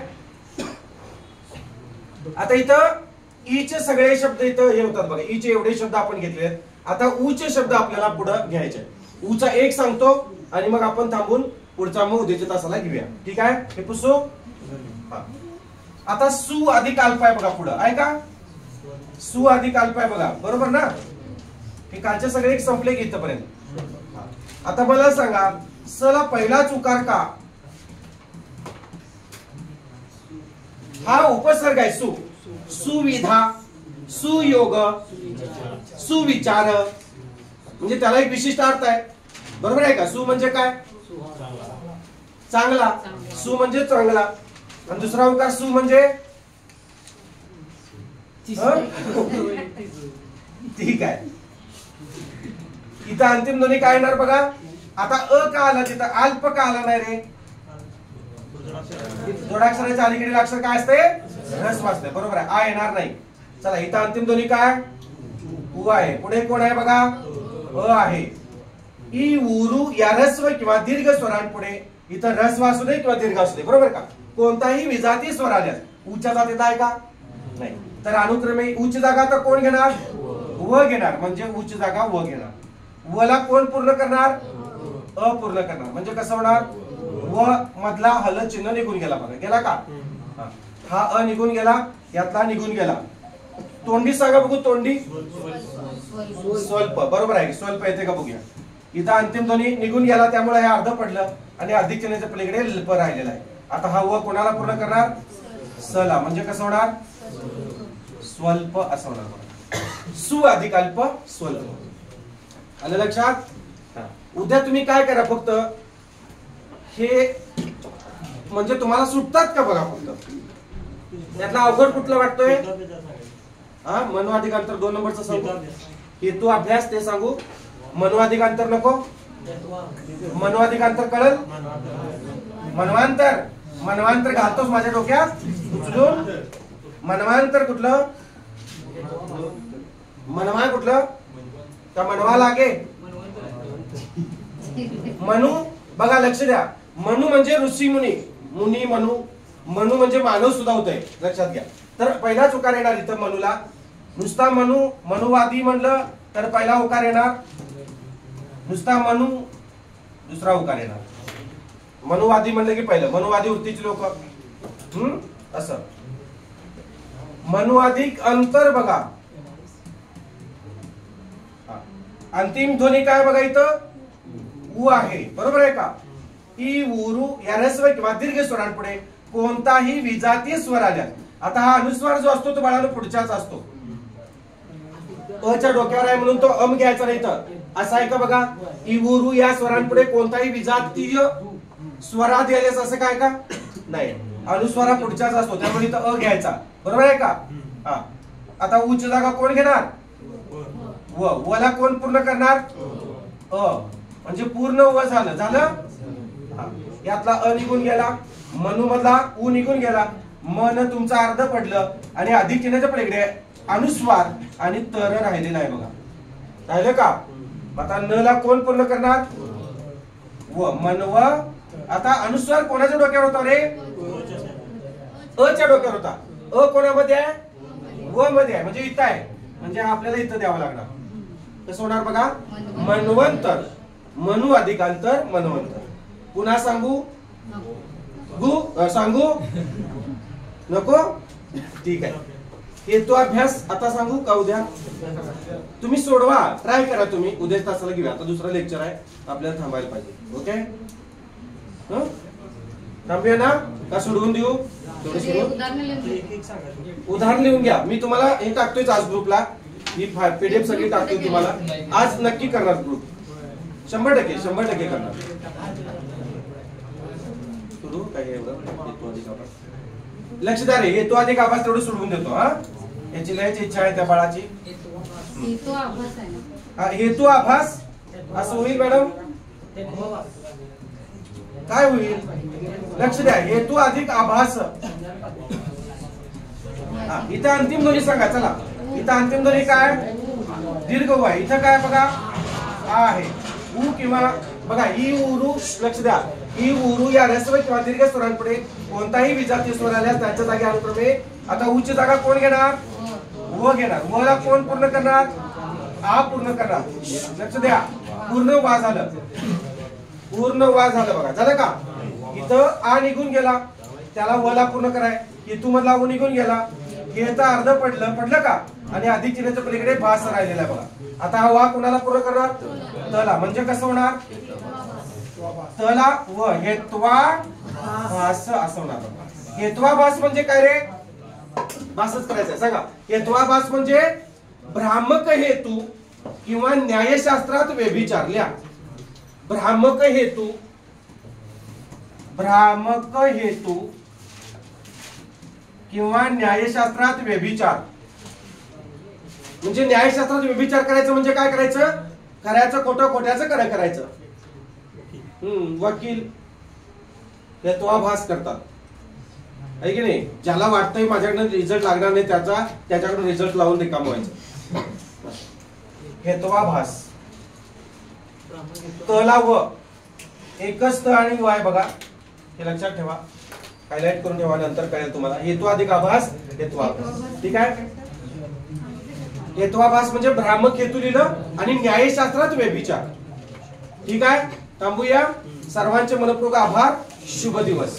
आता इथं ईचे सगळे शब्द इथं हे होतात बघा, ईचे एवढे शब्द आपण घेतले. आता ऊचे शब्द आपल्याला पुढे घ्यायचे. ऊचा एक सांगतो आणि मग आपण थांबून पुढचा मग उद्याच्या तासाला घेऊया, ठीक आहे. हे पुसू. आता सु अधिक अल्प आहे बघा पुढं, आहे का, सु अधिक अल्प आहे बघा, बरोबर ना. हे कालचे सगळे एक संपले की इथपर्यंत. आता मला सांगा, सला पहिलाच उकार का, हा उपसर्ग आहे. सु, सुविधा, सुयोग, सुविचार, म्हणजे त्याला एक विशिष्ट अर्थ आहे. बरोबर आहे का? सु म्हणजे काय? चांगला. सु म्हणजे चांगला. आणि दुसरा उकार सु म्हणजे ठीक आहे. इथं अंतिम ध्वनी काय येणार बघा. आता अ का आला तिथं, अल्प का आला नाही रे? जोडाक्षराच्या अलीकडील अक्षर काय असते? ऱ्हस्व असते. बरोबर आहे, आ येणार नाही. चला इथं अंतिम ध्वनी काय? उ आहे. पुढे कोण आहे बघा? अ आहे. ई उरू या ऱ्हस्व किंवा दीर्घ स्वरांपुढे इथं ऱ्हस्व असू दे किंवा दीर्घ असू दे, बरोबर का, कोणताही विजाती स्वर आल्यास उच्या जातीत आहे का? नाही. तर अनुक्रमे उच्च जागा तर कोण घेणार? व घेणार. म्हणजे उच्च जागा व घेणार. व ला कोण पूर्ण करणार? अ पूर्ण करणार. म्हणजे कसं होणार? व मधला हल चिन्ह निघून गेला बघा. गेला का? हा अ निघून गेला, यातला निघून गेला. तोंडी सांगा बघू. तोंडी स्वल्प. बरोबर आहे, स्वल्प येते का बघूया. इथं अंतिम ध्वनी निघून गेला, त्यामुळे हे अर्ध पडलं आणि अधिक चिन्हाच्या पलीकडे ल्प राहिलेला आहे. आता हा व कोणाला पूर्ण करणार? सला. म्हणजे कसं होणार? स्वल्प असं होणार. सु अधिक अल्प स्वल्प. आलं लक्षात? उद्या तुम्ही काय करा, फक्त हे म्हणजे तुम्हाला सुटतात का बघा. फक्त त्यातला अवघड कुठलं वाटतोय? हा, मनवाधिकांतर 2 नंबरचा सांगू. हेतू अभ्यास ते सांगू. मनवाधिकांतर नको. मनवाधिकांतर कळल? मनवांतर. मनवांतर घालतोस माझ्या डोक्यात उचलून. मनवांतर कुठलं? मनवा कुठलं? का मनवा लागे? मनु. बघा लक्ष द्या. मनु म्हणजे ऋषी मुनी. मुनी मनु. मनु म्हणजे मानव सुद्धा होतंय, लक्षात घ्या. तर पहिलाच उकार येणार इथं मनुला. नुसता मनु, मनुवादी म्हणलं तर पहिला उकार येणार. नुसता मनु दुसरा उकार येणार. मनुवादी म्हणलं की पहिलं. मनुवादी वृत्तीची लोक असं. मनुवादिक अंतर बघा. अंतिम ध्वनी काय बघा इथं? उ आहे. बरोबर आहे का? ई उरू या ऱ्हस्व किंवा दीर्घ स्वरांपुढे कोणताही विजातीय स्वर आल्यास. आता हा अनुस्वार जो असतो तो बाळाला पुढच्याच असतो. अ च्या डोक्यावर आहे म्हणून तो अम घ्यायचा नाही. तर असं आहे का बघा? ई उरू या स्वरांपुढे कोणताही विजातीय स्वरात आल्यास असं काय का? नाही. अनुस्वारा पुढच्याच असतो, त्यामुळे इथं अ घ्यायचा. बरोबर आहे का? हा. आता उच्च जागा कोण घेणार? व. वला कोण पूर्ण करणार? अ. म्हणजे पूर्ण व झालं. झालं? यातला अ निघून गेला. मनु मधला उ निघून गेला. मन तुमचं अर्ध पडलं आणि अधिक चिन्हाच्या पलीकडे अनुस्वार आणि तर राहिलेला आहे बघा. राहिलं का? आता न ला कोण पूर्ण करणार? व. मनव. आता अनुस्वार कोणाच्या डोक्यावर होता रे? अ च्या डोक्यावर होता. अ कोणामध्ये आहे? व मध्ये आहे. म्हणजे इथं आहे. म्हणजे आपल्याला इथं द्यावं लागणार. कसं होणार बघा? मनवंतर. मनु अधिक अंतर मनवंतर. पुन्हा सांगू? सांगू नको? ठीक आहे. हेतू अभ्यास आता सांगू का उद्या? तुम्ही सोडवा, ट्राय करा तुम्ही. उद्या तासाला घेऊया. आता दुसरा लेक्चर आहे, आपल्याला थांबायला पाहिजे. ओके? थांबूया ना? का सोडवून देऊ? उदाहरण लिहून घ्या. मी तुम्हाला हे टाकतोय आज ग्रुपला. ही पीडीएफ सगळी टाकतोय तुम्हाला. आज नक्की करणार ग्रुप. 100% करणार. सोडू काय एवढं? हेतू अधिक आभास. लक्ष द्या रे. हेतू अधिक आभास तेवढं सोडवून देतो. हा, याची लयची इच्छा आहे त्या बाळाची. हेतू आभास आहे ना? हेतू आभास असं होईल मॅडम? काय होईल? लक्ष द्या. हेतू अधिक आभास. इथं अंतिम ध्वनी सांगा. चला, इथं अंतिम ध्वनी काय? दीर्घ उ आहे. इथं काय बघा? आ आहे. उ किंवा बघा ई उरू. लक्ष द्या. ई उरू या ऱ्हस्व किंवा दीर्घ स्वरांपुढे कोणताही विजातीय स्वर आल्यास त्याच्या जागी अनुक्रमे. आता उच्च जागा कोण घेणार? व घेणार. व ला कोण पूर्ण करणार? आ पूर्ण करणार. लक्ष द्या. पूर्ण वा झालं. पूर्ण वा झालं बघा. झालं का? इथं आ निघून गेला, त्याला व ला पूर्ण कराय. हेतू मधला उ निघून गेला. हेच अर्ध पडलं का? आणि अधिक चिन्हाच्या पलीकडे भास राहिलेला आहे बघा. आता हा वा कोणाला पूर्ण करणार? तला. म्हणजे कसं होणार? तला व हेत्वा भास असं होणार. हेत्वा भास म्हणजे काय रे? भासच करायचंय. सांगा. हेत्वा भास म्हणजे भ्रामक हेतू किंवा न्यायशास्त्रात व्यभिचारल्या. भ्रामक हेतू, भ्रामक हेतू किंवा न्यायशास्त्रात व्यभिचार. म्हणजे न्यायशास्त्रात व्यभिचार करायचं म्हणजे काय करायचं? खऱ्याचं खोटं, खोट्याचं खरं करायचं. वकील हेत्वाभास करतात, आहे की नाही? ज्याला वाटतंय माझ्याकडनं रिझल्ट लागणार नाही त्याच्याकडून रिझल्ट लावून रिकाम व्हायचं. हेत्वाभास. तला व एकच त आणि व आहे बघा, हे लक्षात ठेवा, हायलाइट करून ठेवा, नंतर कळेल तुम्हाला. हेतू अधिक आभास, हेत्वाभास. ठीक आहे. हेत्वाभास म्हणजे भ्रामक हेतू लिहिलं आणि न्यायशास्त्रात व्यभिचार. ठीक आहे. थांबूया. सर्वांचे मनपूर्वक आभार. शुभ दिवस.